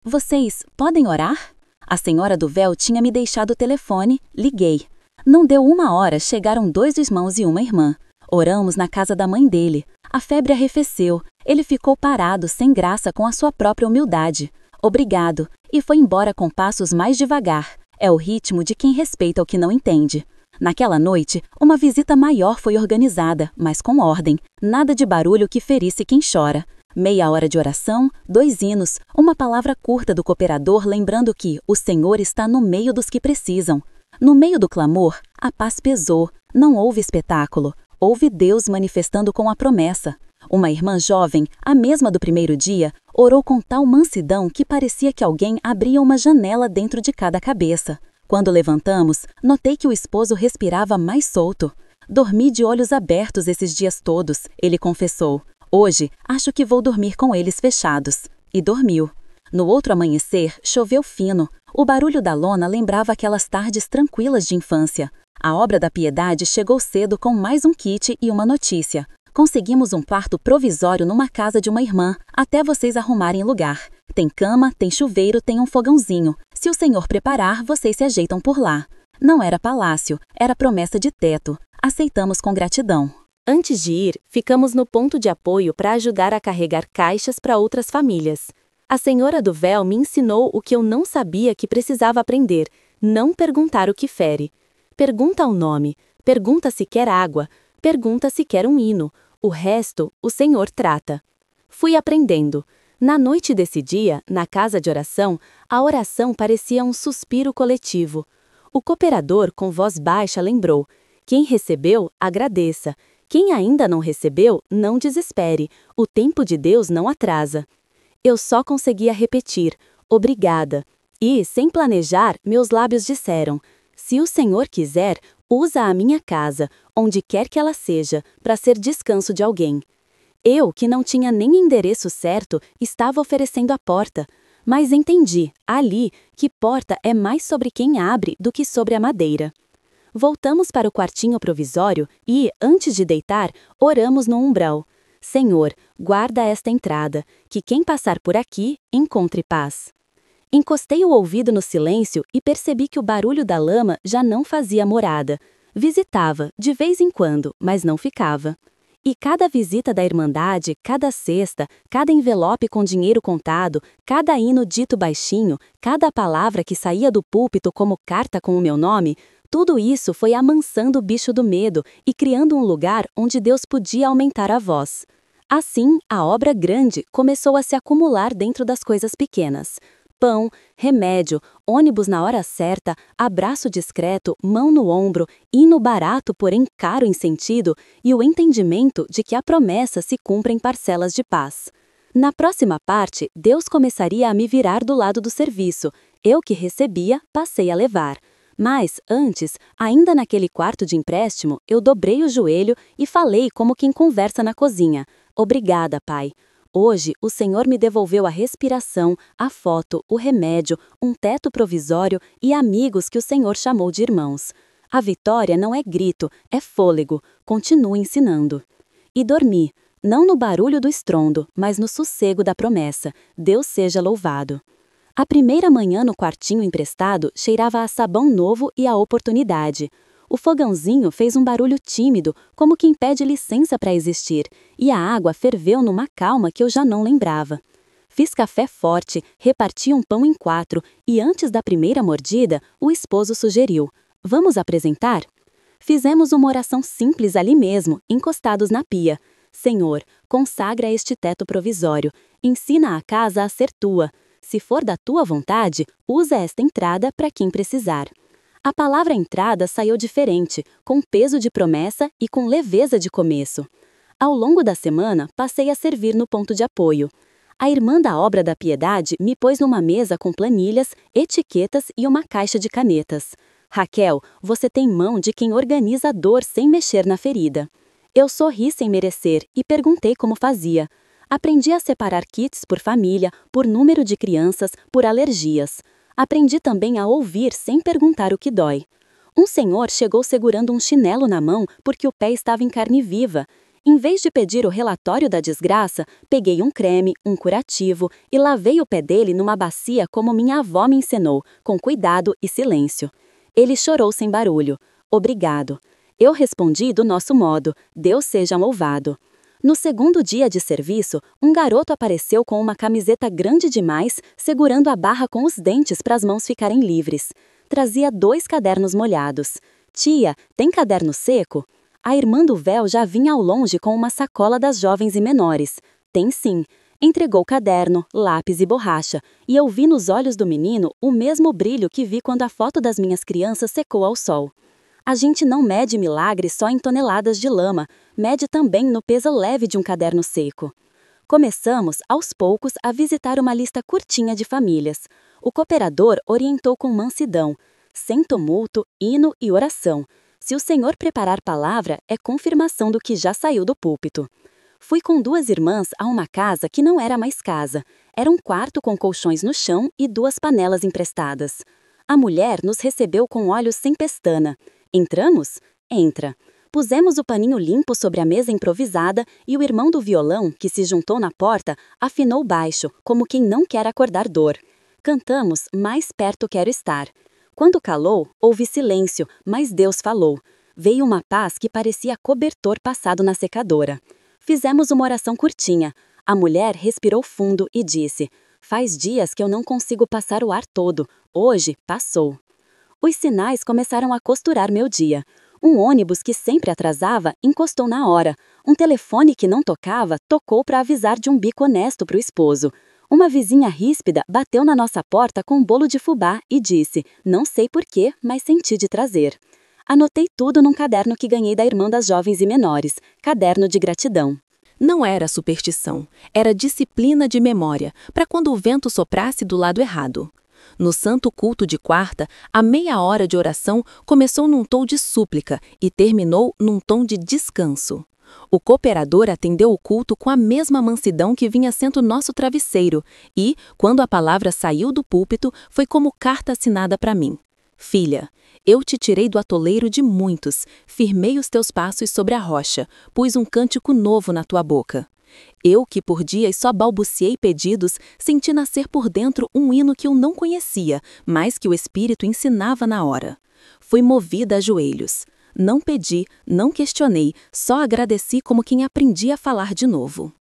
podem orar? A senhora do véu tinha me deixado o telefone, liguei. Não deu 1 hora, chegaram 2 irmãos e uma irmã. Oramos na casa da mãe dele. A febre arrefeceu. Ele ficou parado, sem graça, com a sua própria humildade. Obrigado. E foi embora com passos mais devagar. É o ritmo de quem respeita o que não entende. Naquela noite, uma visita maior foi organizada, mas com ordem. Nada de barulho que ferisse quem chora. Meia hora de oração, 2 hinos, uma palavra curta do cooperador lembrando que o Senhor está no meio dos que precisam. No meio do clamor, a paz pesou. Não houve espetáculo. Houve Deus manifestando com a promessa. Uma irmã jovem, a mesma do primeiro dia, orou com tal mansidão que parecia que alguém abria uma janela dentro de cada cabeça. Quando levantamos, notei que o esposo respirava mais solto. Dormi de olhos abertos esses dias todos, ele confessou. Hoje, acho que vou dormir com eles fechados. E dormiu. No outro amanhecer, choveu fino. O barulho da lona lembrava aquelas tardes tranquilas de infância. A obra da piedade chegou cedo com mais um kit e uma notícia. Conseguimos um quarto provisório numa casa de uma irmã, até vocês arrumarem lugar. Tem cama, tem chuveiro, tem um fogãozinho. Se o Senhor preparar, vocês se ajeitam por lá. Não era palácio, era promessa de teto. Aceitamos com gratidão. Antes de ir, ficamos no ponto de apoio para ajudar a carregar caixas para outras famílias. A senhora do véu me ensinou o que eu não sabia que precisava aprender: não perguntar o que fere. Pergunta o nome, pergunta se quer água, pergunta se quer um hino. O resto, o Senhor trata. Fui aprendendo. Na noite desse dia, na casa de oração, a oração parecia um suspiro coletivo. O cooperador, com voz baixa, lembrou: quem recebeu, agradeça. Quem ainda não recebeu, não desespere. O tempo de Deus não atrasa. Eu só conseguia repetir: obrigada. E, sem planejar, meus lábios disseram: se o Senhor quiser, usa a minha casa, onde quer que ela seja, para ser descanso de alguém. Eu, que não tinha nem endereço certo, estava oferecendo a porta. Mas entendi, ali, que porta é mais sobre quem abre do que sobre a madeira. Voltamos para o quartinho provisório e, antes de deitar, oramos no umbral. Senhor, guarda esta entrada, que quem passar por aqui encontre paz. Encostei o ouvido no silêncio e percebi que o barulho da lama já não fazia morada. Visitava, de vez em quando, mas não ficava. E cada visita da Irmandade, cada cesta, cada envelope com dinheiro contado, cada hino dito baixinho, cada palavra que saía do púlpito como carta com o meu nome, tudo isso foi amansando o bicho do medo e criando um lugar onde Deus podia aumentar a voz. Assim, a obra grande começou a se acumular dentro das coisas pequenas. Pão, remédio, ônibus na hora certa, abraço discreto, mão no ombro, hino barato porém caro em sentido e o entendimento de que a promessa se cumpre em parcelas de paz. Na próxima parte, Deus começaria a me virar do lado do serviço. Eu que recebia, passei a levar. Mas, antes, ainda naquele quarto de empréstimo, eu dobrei o joelho e falei como quem conversa na cozinha. Obrigada, Pai. Hoje, o Senhor me devolveu a respiração, a foto, o remédio, um teto provisório e amigos que o Senhor chamou de irmãos. A vitória não é grito, é fôlego. Continue ensinando. E dormi, não no barulho do estrondo, mas no sossego da promessa. Deus seja louvado. A primeira manhã no quartinho emprestado cheirava a sabão novo e a oportunidade. O fogãozinho fez um barulho tímido, como quem pede licença para existir, e a água ferveu numa calma que eu já não lembrava. Fiz café forte, reparti um pão em 4, e antes da primeira mordida, o esposo sugeriu: "Vamos apresentar?" Fizemos uma oração simples ali mesmo, encostados na pia. Senhor, consagra este teto provisório, ensina a casa a ser tua. Se for da tua vontade, usa esta entrada para quem precisar. A palavra entrada saiu diferente, com peso de promessa e com leveza de começo. Ao longo da semana, passei a servir no ponto de apoio. A irmã da Obra da Piedade me pôs numa mesa com planilhas, etiquetas e uma caixa de canetas. Raquel, você tem mão de quem organiza a dor sem mexer na ferida. Eu sorri sem merecer e perguntei como fazia. Aprendi a separar kits por família, por número de crianças, por alergias. Aprendi também a ouvir sem perguntar o que dói. Um senhor chegou segurando um chinelo na mão porque o pé estava em carne viva. Em vez de pedir o relatório da desgraça, peguei um creme, um curativo e lavei o pé dele numa bacia como minha avó me ensinou, com cuidado e silêncio. Ele chorou sem barulho. Obrigado. Eu respondi do nosso modo. Deus seja louvado. No segundo dia de serviço, um garoto apareceu com uma camiseta grande demais, segurando a barra com os dentes para as mãos ficarem livres. Trazia 2 cadernos molhados. Tia, tem caderno seco? A irmã do véu já vinha ao longe com uma sacola das jovens e menores. Tem sim. Entregou caderno, lápis e borracha, e eu vi nos olhos do menino o mesmo brilho que vi quando a foto das minhas crianças secou ao sol. A gente não mede milagres só em toneladas de lama, mede também no peso leve de um caderno seco. Começamos, aos poucos, a visitar uma lista curtinha de famílias. O cooperador orientou com mansidão, sem tumulto, hino e oração. Se o Senhor preparar palavra, é confirmação do que já saiu do púlpito. Fui com 2 irmãs a uma casa que não era mais casa. Era um quarto com colchões no chão e 2 panelas emprestadas. A mulher nos recebeu com olhos sem pestana. Entramos? Entra. Pusemos o paninho limpo sobre a mesa improvisada e o irmão do violão, que se juntou na porta, afinou baixo, como quem não quer acordar dor. Cantamos Mais Perto Quero Estar. Quando calou, houve silêncio, mas Deus falou. Veio uma paz que parecia cobertor passado na secadora. Fizemos uma oração curtinha. A mulher respirou fundo e disse: "Faz dias que eu não consigo passar o ar todo. Hoje, passou." Os sinais começaram a costurar meu dia. Um ônibus que sempre atrasava encostou na hora. Um telefone que não tocava tocou para avisar de um bico honesto para o esposo. Uma vizinha ríspida bateu na nossa porta com um bolo de fubá e disse: "Não sei porquê, mas senti de trazer." Anotei tudo num caderno que ganhei da irmã das jovens e menores, caderno de gratidão. Não era superstição, era disciplina de memória, para quando o vento soprasse do lado errado. No santo culto de quarta, a meia hora de oração começou num tom de súplica e terminou num tom de descanso. O cooperador atendeu o culto com a mesma mansidão que vinha sendo nosso travesseiro e, quando a palavra saiu do púlpito, foi como carta assinada para mim. "Filha, eu te tirei do atoleiro de muitos, firmei os teus passos sobre a rocha, pus um cântico novo na tua boca. Eu, que por dias só balbuciei pedidos, senti nascer por dentro um hino que eu não conhecia, mas que o Espírito ensinava na hora. Fui movida a joelhos. Não pedi, não questionei, só agradeci como quem aprendia a falar de novo."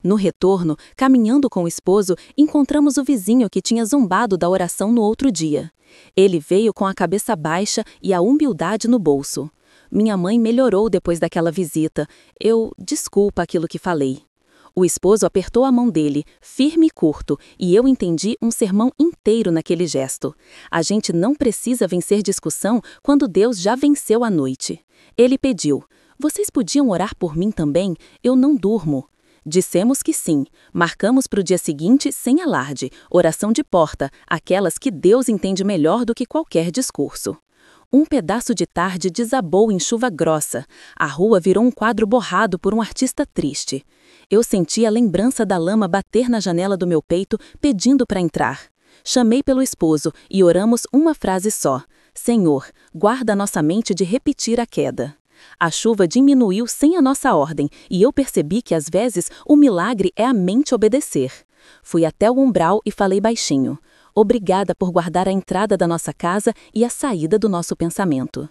No retorno, caminhando com o esposo, encontramos o vizinho que tinha zombado da oração no outro dia. Ele veio com a cabeça baixa e a humildade no bolso. Minha mãe melhorou depois daquela visita. Desculpa aquilo que falei. O esposo apertou a mão dele, firme e curto, e eu entendi um sermão inteiro naquele gesto. A gente não precisa vencer discussão quando Deus já venceu a noite. Ele pediu: "Vocês podiam orar por mim também? Eu não durmo." Dissemos que sim. Marcamos para o dia seguinte sem alarde, oração de porta, aquelas que Deus entende melhor do que qualquer discurso. Um pedaço de tarde desabou em chuva grossa. A rua virou um quadro borrado por um artista triste. Eu senti a lembrança da lama bater na janela do meu peito, pedindo para entrar. Chamei pelo esposo e oramos uma frase só: Senhor, guarda nossa mente de repetir a queda. A chuva diminuiu sem a nossa ordem e eu percebi que às vezes o milagre é a mente obedecer. Fui até o umbral e falei baixinho: Obrigada por guardar a entrada da nossa casa e a saída do nosso pensamento.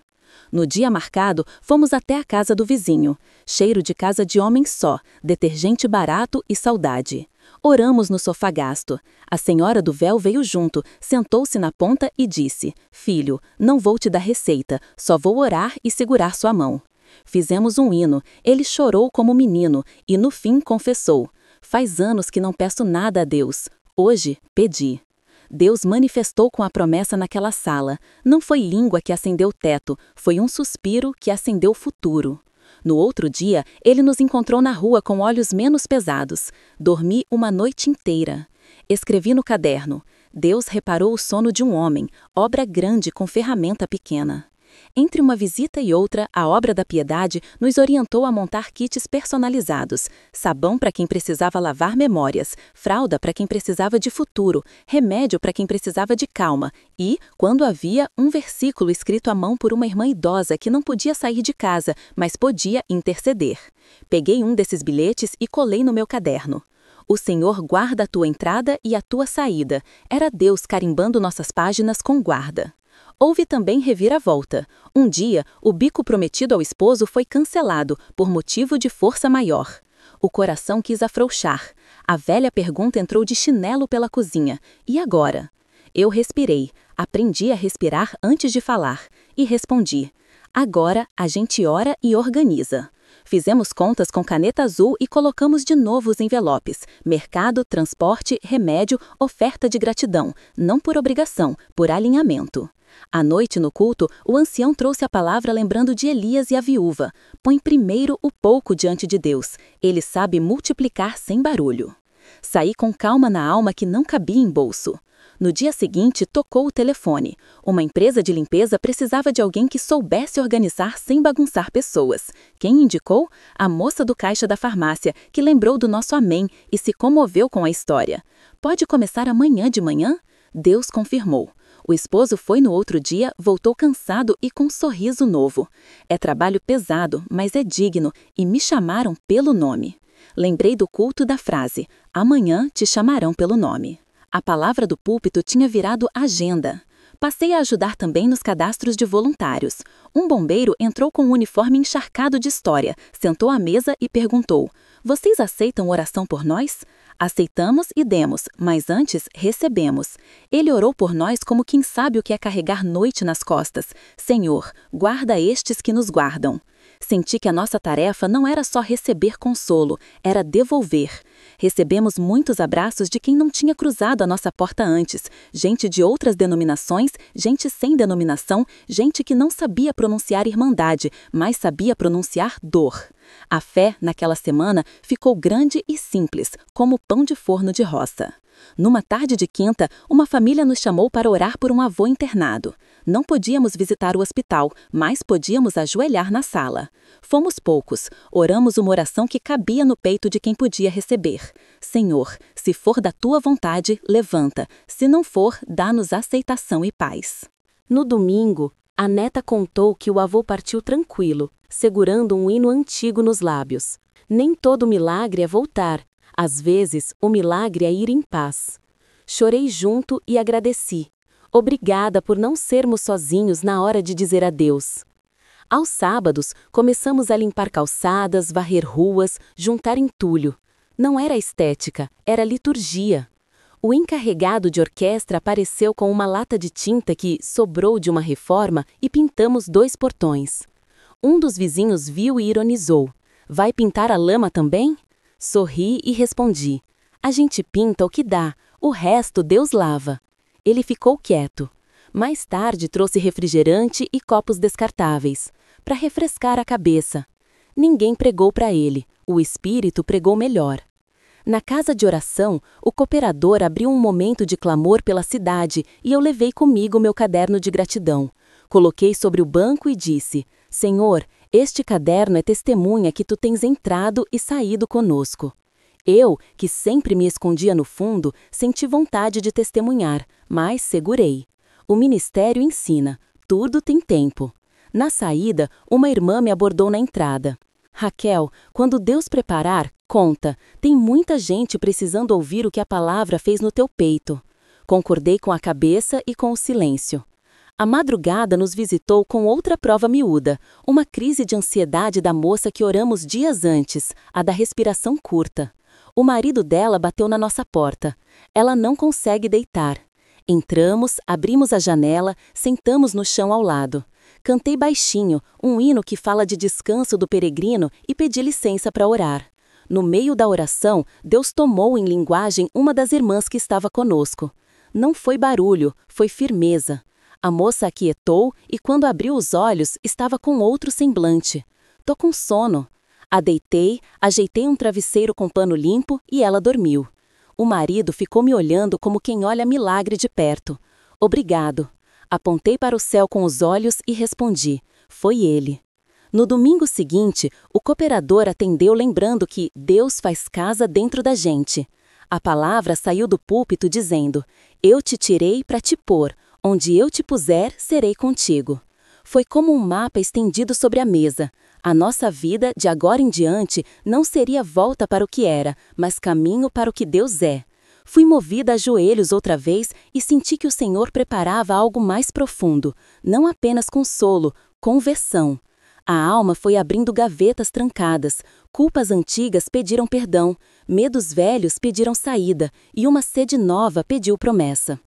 No dia marcado, fomos até a casa do vizinho. Cheiro de casa de homem só, detergente barato e saudade. Oramos no sofá gasto. A senhora do véu veio junto, sentou-se na ponta e disse: Filho, não vou te dar receita, só vou orar e segurar sua mão. Fizemos um hino, ele chorou como menino e no fim confessou: Faz anos que não peço nada a Deus, hoje pedi. Deus manifestou com a promessa naquela sala. Não foi língua que acendeu o teto, foi um suspiro que acendeu o futuro. No outro dia, ele nos encontrou na rua com olhos menos pesados. Dormi uma noite inteira. Escrevi no caderno: Deus reparou o sono de um homem, obra grande com ferramenta pequena. Entre uma visita e outra, a Obra da Piedade nos orientou a montar kits personalizados, sabão para quem precisava lavar memórias, fralda para quem precisava de futuro, remédio para quem precisava de calma e, quando havia, um versículo escrito à mão por uma irmã idosa que não podia sair de casa, mas podia interceder. Peguei um desses bilhetes e colei no meu caderno. O Senhor guarda a tua entrada e a tua saída. Era Deus carimbando nossas páginas com guarda. Houve também reviravolta. Um dia, o bico prometido ao esposo foi cancelado, por motivo de força maior. O coração quis afrouxar. A velha pergunta entrou de chinelo pela cozinha. E agora? Eu respirei. Aprendi a respirar antes de falar. E respondi: agora a gente ora e organiza. Fizemos contas com caneta azul e colocamos de novo os envelopes: mercado, transporte, remédio, oferta de gratidão, não por obrigação, por alinhamento. À noite no culto, o ancião trouxe a palavra lembrando de Elias e a viúva. Põe primeiro o pouco diante de Deus. Ele sabe multiplicar sem barulho. Saí com calma na alma que não cabia em bolso. No dia seguinte, tocou o telefone. Uma empresa de limpeza precisava de alguém que soubesse organizar sem bagunçar pessoas. Quem indicou? A moça do caixa da farmácia, que lembrou do nosso amém e se comoveu com a história. Pode começar amanhã de manhã? Deus confirmou. O esposo foi no outro dia, voltou cansado e com um sorriso novo. É trabalho pesado, mas é digno, e me chamaram pelo nome. Lembrei do culto da frase: amanhã te chamarão pelo nome. A palavra do púlpito tinha virado agenda. Passei a ajudar também nos cadastros de voluntários. Um bombeiro entrou com um uniforme encharcado de história, sentou à mesa e perguntou: Vocês aceitam oração por nós? Aceitamos e demos, mas antes recebemos. Ele orou por nós como quem sabe o que é carregar noite nas costas. Senhor, guarda estes que nos guardam. Senti que a nossa tarefa não era só receber consolo, era devolver. Recebemos muitos abraços de quem não tinha cruzado a nossa porta antes, gente de outras denominações, gente sem denominação, gente que não sabia pronunciar irmandade, mas sabia pronunciar dor. A fé, naquela semana, ficou grande e simples, como pão de forno de roça. Numa tarde de quinta, uma família nos chamou para orar por um avô internado. Não podíamos visitar o hospital, mas podíamos ajoelhar na sala. Fomos poucos, oramos uma oração que cabia no peito de quem podia receber. Senhor, se for da tua vontade, levanta. Se não for, dá-nos aceitação e paz. No domingo, a neta contou que o avô partiu tranquilo, segurando um hino antigo nos lábios. Nem todo milagre é voltar. Às vezes, o milagre é ir em paz. Chorei junto e agradeci. Obrigada por não sermos sozinhos na hora de dizer adeus. Aos sábados, começamos a limpar calçadas, varrer ruas, juntar entulho. Não era estética, era liturgia. O encarregado de orquestra apareceu com uma lata de tinta que sobrou de uma reforma e pintamos 2 portões. Um dos vizinhos viu e ironizou: Vai pintar a lama também? Sorri e respondi: A gente pinta o que dá, o resto Deus lava. Ele ficou quieto. Mais tarde trouxe refrigerante e copos descartáveis, para refrescar a cabeça. Ninguém pregou para ele, o Espírito pregou melhor. Na casa de oração, o cooperador abriu um momento de clamor pela cidade e eu levei comigo meu caderno de gratidão. Coloquei sobre o banco e disse: Senhor, este caderno é testemunha que tu tens entrado e saído conosco. Eu, que sempre me escondia no fundo, senti vontade de testemunhar, mas segurei. O ministério ensina, tudo tem tempo. Na saída, uma irmã me abordou na entrada. Raquel, quando Deus preparar, conta, tem muita gente precisando ouvir o que a palavra fez no teu peito. Concordei com a cabeça e com o silêncio. A madrugada nos visitou com outra prova miúda, uma crise de ansiedade da moça que oramos dias antes, a da respiração curta. O marido dela bateu na nossa porta. Ela não consegue deitar. Entramos, abrimos a janela, sentamos no chão ao lado. Cantei baixinho, um hino que fala de descanso do peregrino e pedi licença para orar. No meio da oração, Deus tomou em linguagem uma das irmãs que estava conosco. Não foi barulho, foi firmeza. A moça aquietou e, quando abriu os olhos, estava com outro semblante. Tô com sono. A deitei, ajeitei um travesseiro com pano limpo e ela dormiu. O marido ficou me olhando como quem olha milagre de perto. Obrigado. Apontei para o céu com os olhos e respondi. Foi ele. No domingo seguinte, o cooperador atendeu lembrando que Deus faz casa dentro da gente. A palavra saiu do púlpito dizendo: Eu te tirei para te pôr, onde eu te puser, serei contigo. Foi como um mapa estendido sobre a mesa. A nossa vida, de agora em diante, não seria volta para o que era, mas caminho para o que Deus é. Fui movida a joelhos outra vez e senti que o Senhor preparava algo mais profundo, não apenas consolo, conversão. A alma foi abrindo gavetas trancadas, culpas antigas pediram perdão, medos velhos pediram saída e uma sede nova pediu promessa.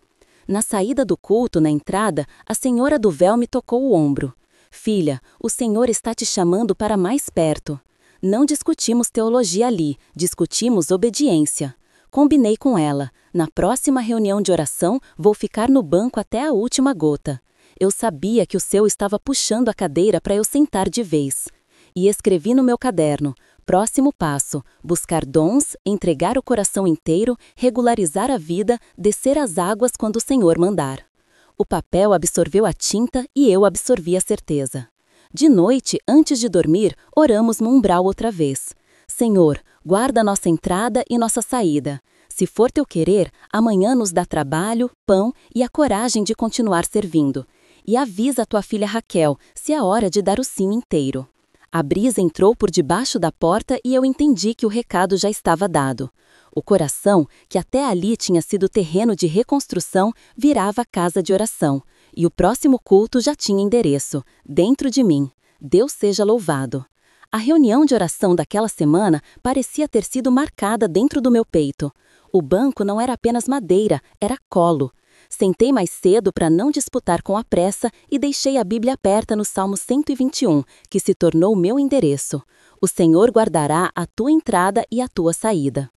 Na saída do culto, na entrada, a senhora do véu me tocou o ombro. Filha, o Senhor está te chamando para mais perto. Não discutimos teologia ali, discutimos obediência. Combinei com ela. Na próxima reunião de oração, vou ficar no banco até a última gota. Eu sabia que o seu estava puxando a cadeira para eu sentar de vez. E escrevi no meu caderno: próximo passo, buscar dons, entregar o coração inteiro, regularizar a vida, descer as águas quando o Senhor mandar. O papel absorveu a tinta e eu absorvi a certeza. De noite, antes de dormir, oramos no umbral outra vez. Senhor, guarda nossa entrada e nossa saída. Se for teu querer, amanhã nos dá trabalho, pão e a coragem de continuar servindo. E avisa a tua filha Raquel, se é hora de dar o sim inteiro. A brisa entrou por debaixo da porta e eu entendi que o recado já estava dado. O coração, que até ali tinha sido terreno de reconstrução, virava casa de oração. E o próximo culto já tinha endereço, dentro de mim. Deus seja louvado. A reunião de oração daquela semana parecia ter sido marcada dentro do meu peito. O banco não era apenas madeira, era colo. Sentei mais cedo para não disputar com a pressa e deixei a Bíblia aberta no Salmo 121, que se tornou o meu endereço. O Senhor guardará a tua entrada e a tua saída.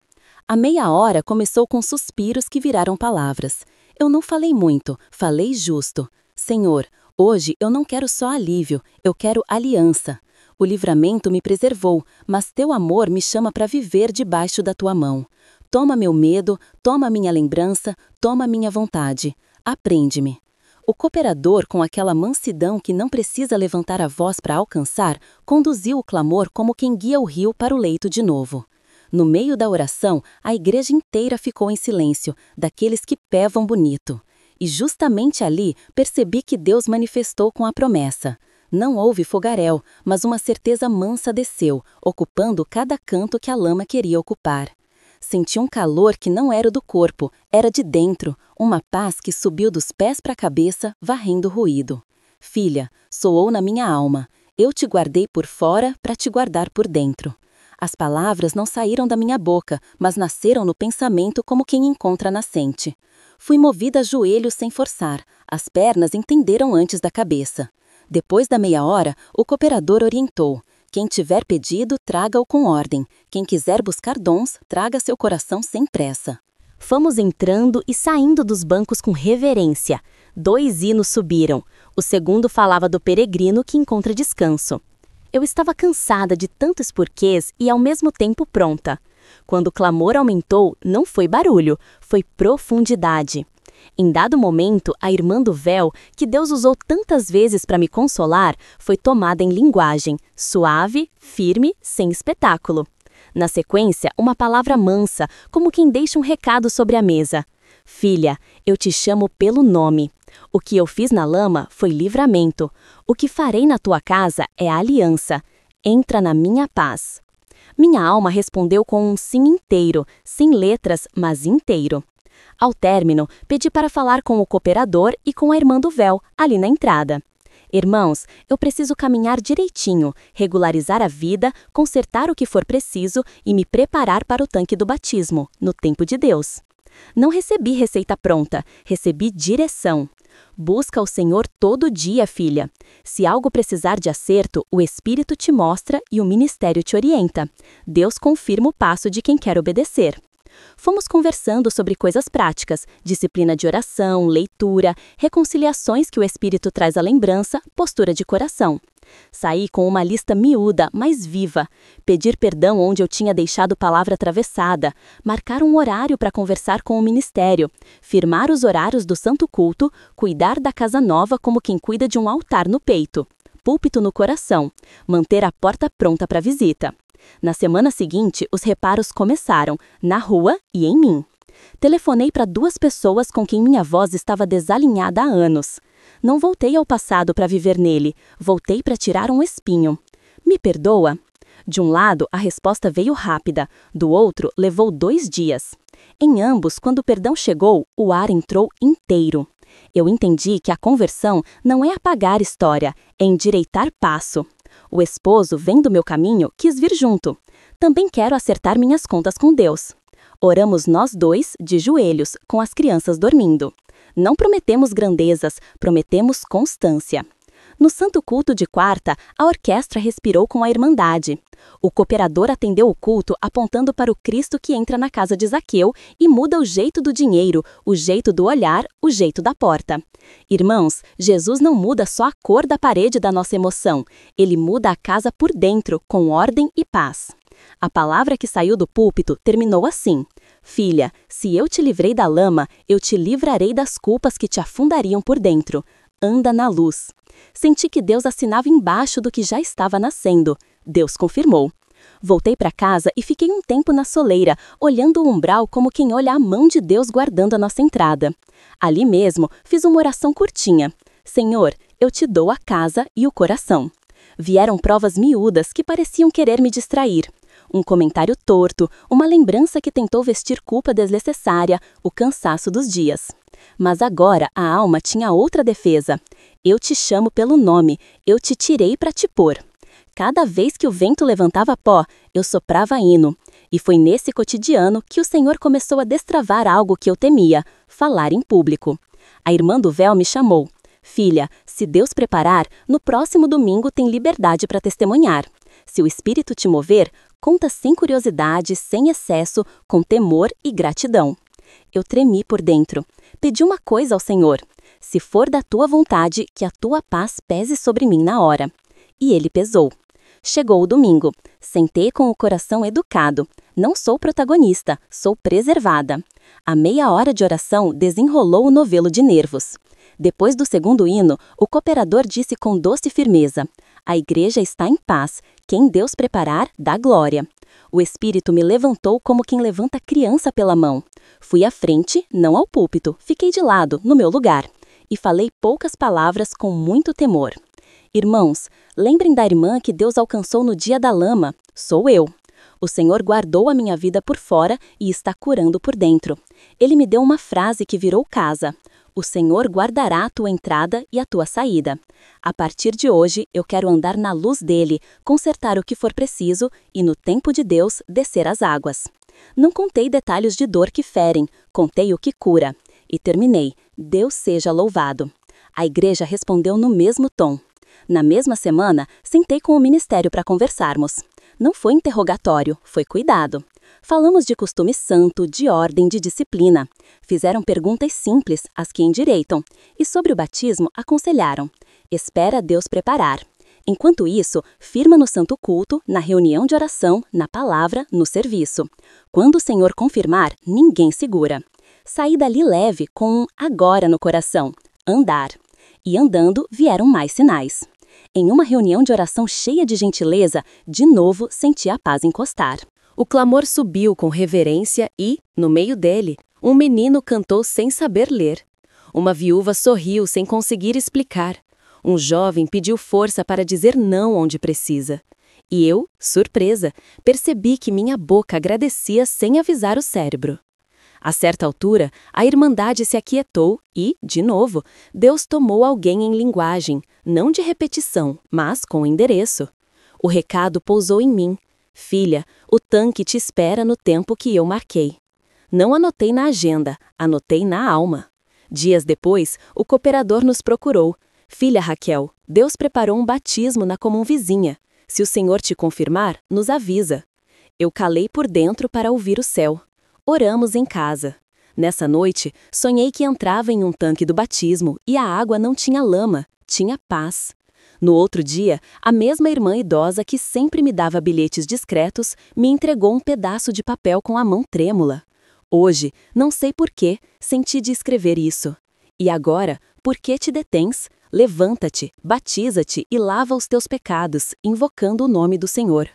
A meia hora começou com suspiros que viraram palavras. Eu não falei muito, falei justo. Senhor, hoje eu não quero só alívio, eu quero aliança. O livramento me preservou, mas teu amor me chama para viver debaixo da tua mão. Toma meu medo, toma minha lembrança, toma minha vontade. Aprende-me. O cooperador, com aquela mansidão que não precisa levantar a voz para alcançar, conduziu o clamor como quem guia o rio para o leito de novo. No meio da oração, a igreja inteira ficou em silêncio, daqueles que pevam bonito. E justamente ali percebi que Deus manifestou com a promessa. Não houve fogaréu, mas uma certeza mansa desceu, ocupando cada canto que a lama queria ocupar. Senti um calor que não era do corpo, era de dentro, uma paz que subiu dos pés para a cabeça, varrendo o ruído. Filha, soou na minha alma, eu te guardei por fora para te guardar por dentro. As palavras não saíram da minha boca, mas nasceram no pensamento como quem encontra a nascente. Fui movida a joelhos sem forçar, as pernas entenderam antes da cabeça. Depois da meia hora, o cooperador orientou: quem tiver pedido, traga-o com ordem. Quem quiser buscar dons, traga seu coração sem pressa. Fomos entrando e saindo dos bancos com reverência. 2 hinos subiram. O segundo falava do peregrino que encontra descanso. Eu estava cansada de tantos porquês e ao mesmo tempo pronta. Quando o clamor aumentou, não foi barulho, foi profundidade. Em dado momento, a irmã do véu, que Deus usou tantas vezes para me consolar, foi tomada em linguagem, suave, firme, sem espetáculo. Na sequência, uma palavra mansa, como quem deixa um recado sobre a mesa. Filha, eu te chamo pelo nome. O que eu fiz na lama foi livramento. O que farei na tua casa é aliança. Entra na minha paz. Minha alma respondeu com um sim inteiro, sem letras, mas inteiro. Ao término, pedi para falar com o cooperador e com a irmã do véu, ali na entrada. Irmãos, eu preciso caminhar direitinho, regularizar a vida, consertar o que for preciso e me preparar para o tanque do batismo, no tempo de Deus. Não recebi receita pronta, recebi direção. Busca o Senhor todo dia, filha. Se algo precisar de acerto, o Espírito te mostra e o ministério te orienta. Deus confirma o passo de quem quer obedecer. Fomos conversando sobre coisas práticas, disciplina de oração, leitura, reconciliações que o Espírito traz à lembrança, postura de coração. Saí com uma lista miúda, mas viva. Pedir perdão onde eu tinha deixado palavra atravessada, marcar um horário para conversar com o ministério, firmar os horários do santo culto, cuidar da casa nova como quem cuida de um altar no peito, púlpito no coração, manter a porta pronta para visita. Na semana seguinte, os reparos começaram, na rua e em mim. Telefonei para 2 pessoas com quem minha voz estava desalinhada há anos. Não voltei ao passado para viver nele, voltei para tirar um espinho. Me perdoa? De um lado, a resposta veio rápida, do outro, levou 2 dias. Em ambos, quando o perdão chegou, o ar entrou inteiro. Eu entendi que a conversão não é apagar história, é endireitar passo. O esposo, vendo meu caminho, quis vir junto. Também quero acertar minhas contas com Deus. Oramos nós 2, de joelhos, com as crianças dormindo. Não prometemos grandezas, prometemos constância. No santo culto de quarta, a orquestra respirou com a irmandade. O cooperador atendeu o culto apontando para o Cristo que entra na casa de Zaqueu e muda o jeito do dinheiro, o jeito do olhar, o jeito da porta. Irmãos, Jesus não muda só a cor da parede da nossa emoção, ele muda a casa por dentro, com ordem e paz. A palavra que saiu do púlpito terminou assim: Filha, se eu te livrei da lama, eu te livrarei das culpas que te afundariam por dentro. Anda na luz. Senti que Deus assinava embaixo do que já estava nascendo. Deus confirmou. Voltei para casa e fiquei um tempo na soleira, olhando o umbral como quem olha a mão de Deus guardando a nossa entrada. Ali mesmo, fiz uma oração curtinha. Senhor, eu te dou a casa e o coração. Vieram provas miúdas que pareciam querer me distrair. Um comentário torto, uma lembrança que tentou vestir culpa desnecessária, o cansaço dos dias. Mas agora a alma tinha outra defesa. Eu te chamo pelo nome, eu te tirei para te pôr. Cada vez que o vento levantava pó, eu soprava hino. E foi nesse cotidiano que o Senhor começou a destravar algo que eu temia, falar em público. A irmã do véu me chamou. Filha, se Deus preparar, no próximo domingo tem liberdade para testemunhar. Se o Espírito te mover, conta sem curiosidade, sem excesso, com temor e gratidão. Eu tremi por dentro. Pedi uma coisa ao Senhor. Se for da tua vontade, que a tua paz pese sobre mim na hora. E ele pesou. Chegou o domingo. Sentei com o coração educado. Não sou protagonista, sou preservada. A meia hora de oração desenrolou o novelo de nervos. Depois do segundo hino, o cooperador disse com doce firmeza: a igreja está em paz. Quem Deus preparar, dá glória. O Espírito me levantou como quem levanta criança pela mão. Fui à frente, não ao púlpito, fiquei de lado, no meu lugar. E falei poucas palavras com muito temor. Irmãos, lembrem da irmã que Deus alcançou no dia da lama. Sou eu. O Senhor guardou a minha vida por fora e está curando por dentro. Ele me deu uma frase que virou casa. O Senhor guardará a tua entrada e a tua saída. A partir de hoje, eu quero andar na luz dele, consertar o que for preciso e, no tempo de Deus, descer as águas. Não contei detalhes de dor que ferem, contei o que cura. E terminei. Deus seja louvado. A igreja respondeu no mesmo tom. Na mesma semana, sentei com o ministério para conversarmos. Não foi interrogatório, foi cuidado. Falamos de costume santo, de ordem, de disciplina. Fizeram perguntas simples, as que endireitam. E sobre o batismo, aconselharam. Espera Deus preparar. Enquanto isso, firma no santo culto, na reunião de oração, na palavra, no serviço. Quando o Senhor confirmar, ninguém segura. Saí dali leve, com um agora no coração. Andar. E andando, vieram mais sinais. Em uma reunião de oração cheia de gentileza, de novo senti a paz encostar. O clamor subiu com reverência e, no meio dele, um menino cantou sem saber ler. Uma viúva sorriu sem conseguir explicar. Um jovem pediu força para dizer não onde precisa. E eu, surpresa, percebi que minha boca agradecia sem avisar o cérebro. A certa altura, a Irmandade se aquietou e, de novo, Deus tomou alguém em linguagem, não de repetição, mas com endereço. O recado pousou em mim. Filha, o tanque te espera no tempo que eu marquei. Não anotei na agenda, anotei na alma. Dias depois, o cooperador nos procurou. Filha Raquel, Deus preparou um batismo na comum vizinha. Se o Senhor te confirmar, nos avisa. Eu calei por dentro para ouvir o céu. Oramos em casa. Nessa noite, sonhei que entrava em um tanque do batismo e a água não tinha lama, tinha paz. No outro dia, a mesma irmã idosa que sempre me dava bilhetes discretos me entregou um pedaço de papel com a mão trêmula. Hoje, não sei por que, senti de escrever isso. E agora, por que te detens? Levanta-te, batiza-te e lava os teus pecados, invocando o nome do Senhor.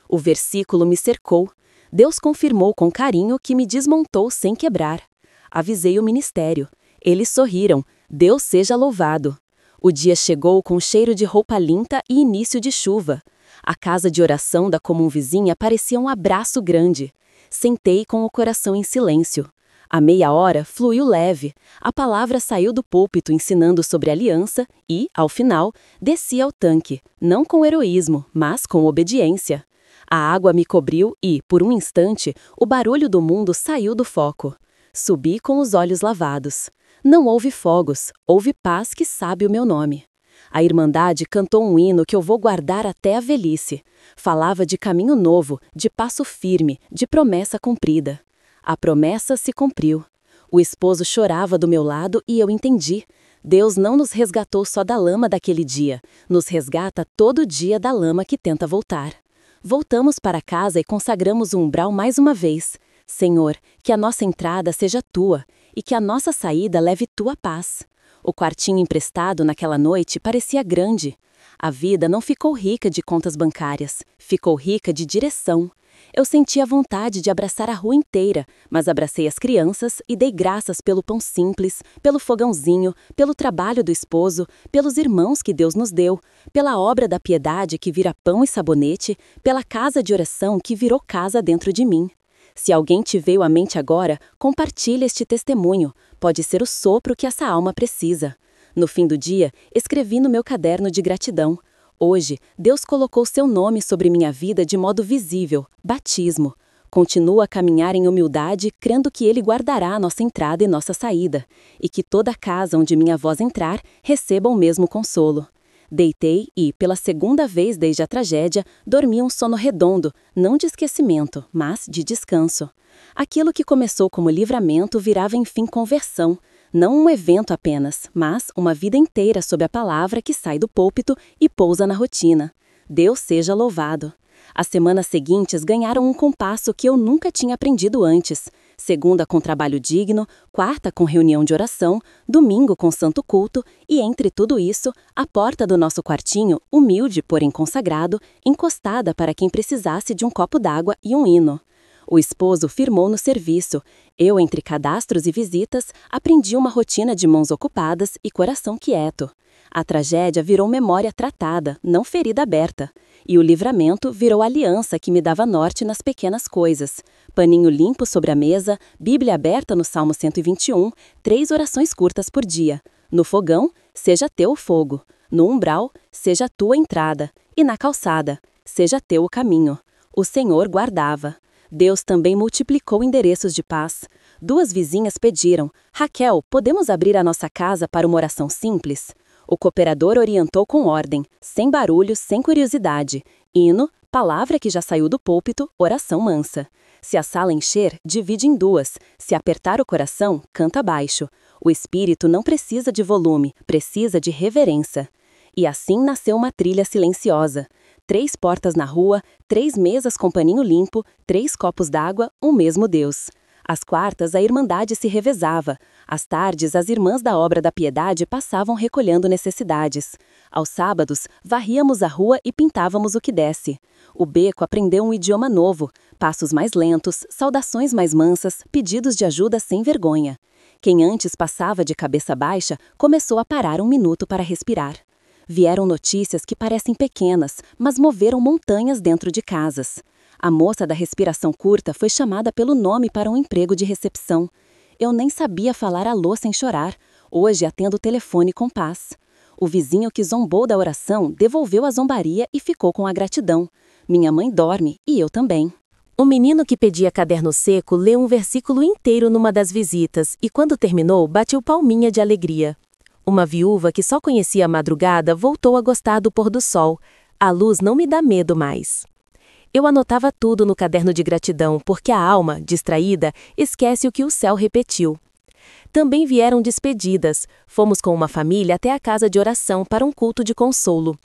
O versículo me cercou. Deus confirmou com carinho que me desmontou sem quebrar. Avisei o ministério. Eles sorriram. Deus seja louvado. O dia chegou com cheiro de roupa limpa e início de chuva. A casa de oração da comum vizinha parecia um abraço grande. Sentei com o coração em silêncio. À meia hora, fluiu leve. A palavra saiu do púlpito ensinando sobre aliança e, ao final, desci ao tanque, não com heroísmo, mas com obediência. A água me cobriu e, por um instante, o barulho do mundo saiu do foco. Subi com os olhos lavados. Não houve fogos, houve paz que sabe o meu nome. A Irmandade cantou um hino que eu vou guardar até a velhice. Falava de caminho novo, de passo firme, de promessa cumprida. A promessa se cumpriu. O esposo chorava do meu lado e eu entendi. Deus não nos resgatou só da lama daquele dia, nos resgata todo dia da lama que tenta voltar. Voltamos para casa e consagramos o umbral mais uma vez. Senhor, que a nossa entrada seja tua e que a nossa saída leve tua paz. O quartinho emprestado naquela noite parecia grande. A vida não ficou rica de contas bancárias, ficou rica de direção. Eu sentia vontade de abraçar a rua inteira, mas abracei as crianças e dei graças pelo pão simples, pelo fogãozinho, pelo trabalho do esposo, pelos irmãos que Deus nos deu, pela obra da piedade que vira pão e sabonete, pela casa de oração que virou casa dentro de mim. Se alguém te veio à mente agora, compartilhe este testemunho. Pode ser o sopro que essa alma precisa. No fim do dia, escrevi no meu caderno de gratidão. Hoje, Deus colocou seu nome sobre minha vida de modo visível, batismo. Continuo a caminhar em humildade, crendo que Ele guardará a nossa entrada e nossa saída, e que toda casa onde minha voz entrar, receba o mesmo consolo. Deitei e, pela segunda vez desde a tragédia, dormi um sono redondo, não de esquecimento, mas de descanso. Aquilo que começou como livramento virava enfim conversão, não um evento apenas, mas uma vida inteira sob a palavra que sai do púlpito e pousa na rotina. Deus seja louvado. As semanas seguintes ganharam um compasso que eu nunca tinha aprendido antes. Segunda com trabalho digno, quarta com reunião de oração, domingo com santo culto e, entre tudo isso, a porta do nosso quartinho, humilde porém consagrado, encostada para quem precisasse de um copo d'água e um hino. O esposo firmou no serviço. Eu, entre cadastros e visitas, aprendi uma rotina de mãos ocupadas e coração quieto. A tragédia virou memória tratada, não ferida aberta. E o livramento virou aliança que me dava norte nas pequenas coisas. Paninho limpo sobre a mesa, Bíblia aberta no Salmo 121, 3 orações curtas por dia. No fogão, seja teu o fogo. No umbral, seja tua entrada. E na calçada, seja teu o caminho. O Senhor guardava. Deus também multiplicou endereços de paz. 2 vizinhas pediram: Raquel, podemos abrir a nossa casa para uma oração simples? O cooperador orientou com ordem, sem barulho, sem curiosidade. Hino, palavra que já saiu do púlpito, oração mansa. Se a sala encher, divide em 2. Se apertar o coração, canta baixo. O espírito não precisa de volume, precisa de reverência. E assim nasceu uma trilha silenciosa. 3 portas na rua, 3 mesas com paninho limpo, 3 copos d'água, um mesmo Deus. Às quartas, a Irmandade se revezava. Às tardes, as irmãs da Obra da Piedade passavam recolhendo necessidades. Aos sábados, varríamos a rua e pintávamos o que desse. O beco aprendeu um idioma novo, passos mais lentos, saudações mais mansas, pedidos de ajuda sem vergonha. Quem antes passava de cabeça baixa, começou a parar um minuto para respirar. Vieram notícias que parecem pequenas, mas moveram montanhas dentro de casas. A moça da respiração curta foi chamada pelo nome para um emprego de recepção. Eu nem sabia falar alô sem chorar. Hoje atendo o telefone com paz. O vizinho que zombou da oração devolveu a zombaria e ficou com a gratidão. Minha mãe dorme e eu também. O menino que pedia caderno seco leu um versículo inteiro numa das visitas e, quando terminou, bateu palminha de alegria. Uma viúva que só conhecia a madrugada voltou a gostar do pôr do sol. A luz não me dá medo mais. Eu anotava tudo no caderno de gratidão, porque a alma, distraída, esquece o que o céu repetiu. Também vieram despedidas. Fomos com uma família até a casa de oração para um culto de consolo.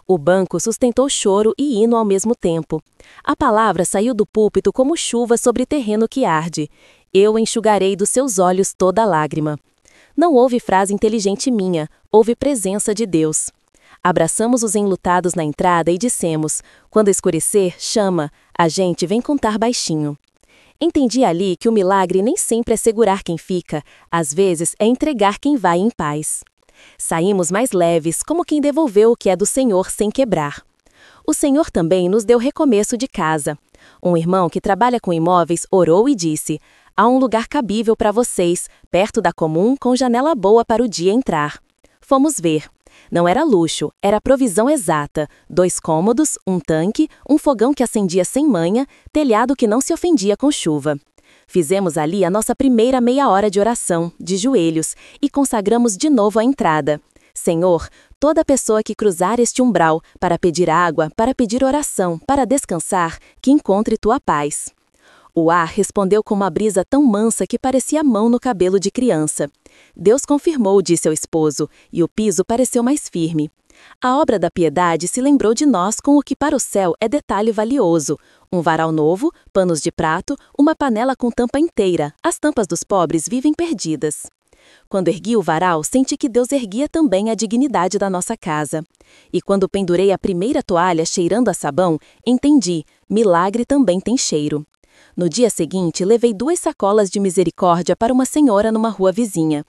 O banco sustentou choro e hino ao mesmo tempo. A palavra saiu do púlpito como chuva sobre terreno que arde. Eu enxugarei dos seus olhos toda lágrima. Não houve frase inteligente minha, houve presença de Deus. Abraçamos os enlutados na entrada e dissemos: quando escurecer, chama, a gente vem contar baixinho. Entendi ali que o milagre nem sempre é segurar quem fica, às vezes é entregar quem vai em paz. Saímos mais leves, como quem devolveu o que é do Senhor sem quebrar. O Senhor também nos deu recomeço de casa. Um irmão que trabalha com imóveis orou e disse: há um lugar cabível para vocês, perto da comum, com janela boa para o dia entrar. Fomos ver. Não era luxo, era provisão exata. 2 cômodos, um tanque, um fogão que acendia sem manha, telhado que não se ofendia com chuva. Fizemos ali a nossa primeira meia hora de oração, de joelhos, e consagramos de novo a entrada. Senhor, toda pessoa que cruzar este umbral para pedir água, para pedir oração, para descansar, que encontre tua paz. O ar respondeu com uma brisa tão mansa que parecia mão no cabelo de criança. Deus confirmou, disse ao esposo, e o piso pareceu mais firme. A Obra da Piedade se lembrou de nós com o que para o céu é detalhe valioso: um varal novo, panos de prato, uma panela com tampa inteira. As tampas dos pobres vivem perdidas. Quando ergui o varal, senti que Deus erguia também a dignidade da nossa casa. E quando pendurei a primeira toalha cheirando a sabão, entendi: milagre também tem cheiro. No dia seguinte, levei 2 sacolas de misericórdia para uma senhora numa rua vizinha.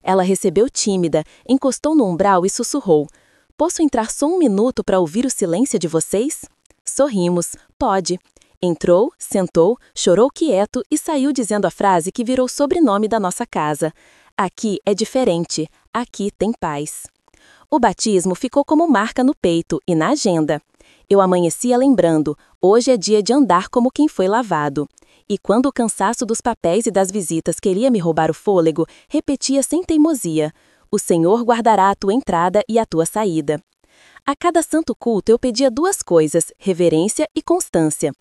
Ela recebeu tímida, encostou no umbral e sussurrou: posso entrar só um minuto para ouvir o silêncio de vocês? Sorrimos. Pode. Entrou, sentou, chorou quieto e saiu dizendo a frase que virou sobrenome da nossa casa: aqui é diferente, aqui tem paz. O batismo ficou como marca no peito e na agenda. Eu amanhecia lembrando: hoje é dia de andar como quem foi lavado. E quando o cansaço dos papéis e das visitas queria me roubar o fôlego, repetia sem teimosia: o Senhor guardará a tua entrada e a tua saída. A cada santo culto eu pedia 2 coisas: reverência e constância.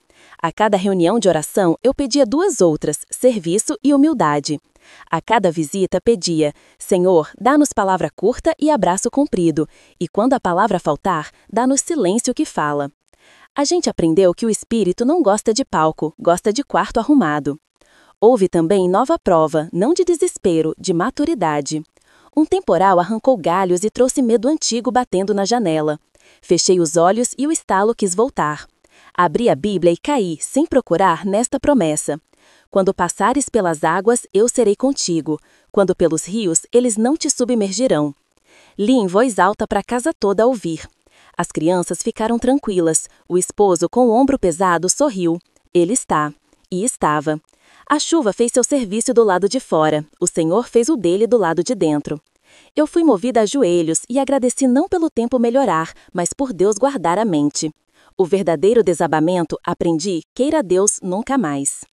A cada reunião de oração eu pedia 2 outras: serviço e humildade. A cada visita pedia: Senhor, dá-nos palavra curta e abraço comprido, e quando a palavra faltar, dá-nos silêncio que fala. A gente aprendeu que o espírito não gosta de palco, gosta de quarto arrumado. Houve também nova prova, não de desespero, de maturidade. Um temporal arrancou galhos e trouxe medo antigo batendo na janela. Fechei os olhos e o estalo quis voltar. Abri a Bíblia e caí, sem procurar, nesta promessa: quando passares pelas águas, eu serei contigo. Quando pelos rios, eles não te submergirão. Li em voz alta para a casa toda ouvir. As crianças ficaram tranquilas. O esposo, com o ombro pesado, sorriu. Ele está. E estava. A chuva fez seu serviço do lado de fora. O Senhor fez o dele do lado de dentro. Eu fui movida a joelhos e agradeci não pelo tempo melhorar, mas por Deus guardar a mente. O verdadeiro desabamento, aprendi, queira Deus, nunca mais.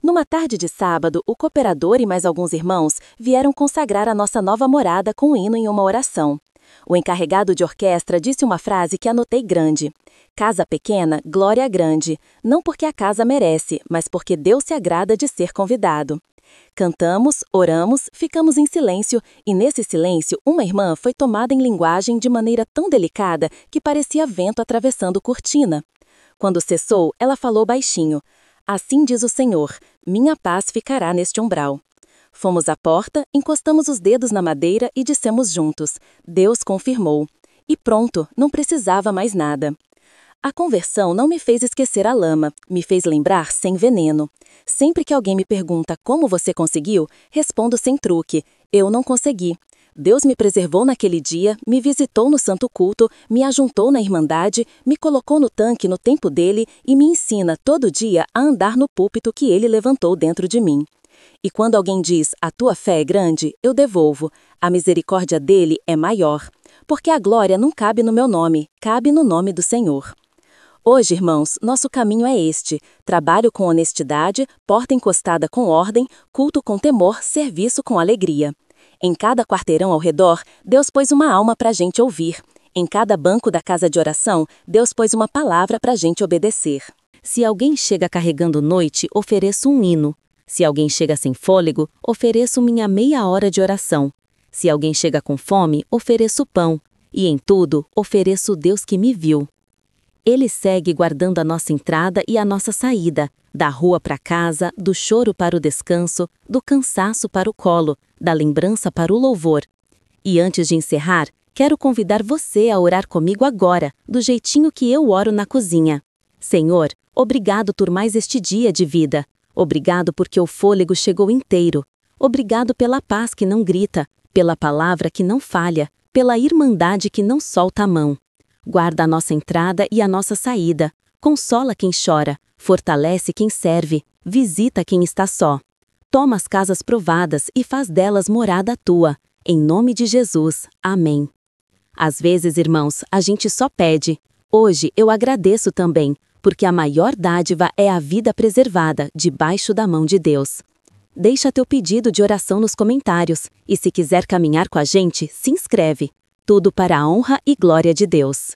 Numa tarde de sábado, o cooperador e mais alguns irmãos vieram consagrar a nossa nova morada com um hino em uma oração. O encarregado de orquestra disse uma frase que anotei grande: casa pequena, glória grande, não porque a casa merece, mas porque Deus se agrada de ser convidado. Cantamos, oramos, ficamos em silêncio, e nesse silêncio uma irmã foi tomada em linguagem de maneira tão delicada que parecia vento atravessando cortina. Quando cessou, ela falou baixinho: Assim diz o Senhor, minha paz ficará neste umbral. Fomos à porta, encostamos os dedos na madeira e dissemos juntos, Deus confirmou. E pronto, não precisava mais nada. A conversão não me fez esquecer a lama, me fez lembrar sem veneno. Sempre que alguém me pergunta como você conseguiu, respondo sem truque, eu não consegui. Deus me preservou naquele dia, me visitou no santo culto, me ajuntou na irmandade, me colocou no tanque no tempo dele e me ensina todo dia a andar no púlpito que ele levantou dentro de mim. E quando alguém diz, a tua fé é grande, eu devolvo, a misericórdia dele é maior. Porque a glória não cabe no meu nome, cabe no nome do Senhor. Hoje, irmãos, nosso caminho é este: trabalho com honestidade, porta encostada com ordem, culto com temor, serviço com alegria. Em cada quarteirão ao redor, Deus pôs uma alma para a gente ouvir. Em cada banco da casa de oração, Deus pôs uma palavra para a gente obedecer. Se alguém chega carregando noite, ofereço um hino. Se alguém chega sem fôlego, ofereço minha meia hora de oração. Se alguém chega com fome, ofereço pão. E em tudo, ofereço o Deus que me viu. Ele segue guardando a nossa entrada e a nossa saída, da rua para casa, do choro para o descanso, do cansaço para o colo, da lembrança para o louvor. E antes de encerrar, quero convidar você a orar comigo agora, do jeitinho que eu oro na cozinha. Senhor, obrigado por mais este dia de vida. Obrigado porque o fôlego chegou inteiro. Obrigado pela paz que não grita, pela palavra que não falha, pela irmandade que não solta a mão. Guarda a nossa entrada e a nossa saída. Consola quem chora, fortalece quem serve, visita quem está só. Toma as casas provadas e faz delas morada tua. Em nome de Jesus. Amém. Às vezes, irmãos, a gente só pede. Hoje eu agradeço também, porque a maior dádiva é a vida preservada debaixo da mão de Deus. Deixa teu pedido de oração nos comentários e se quiser caminhar com a gente, se inscreve. Tudo para a honra e glória de Deus.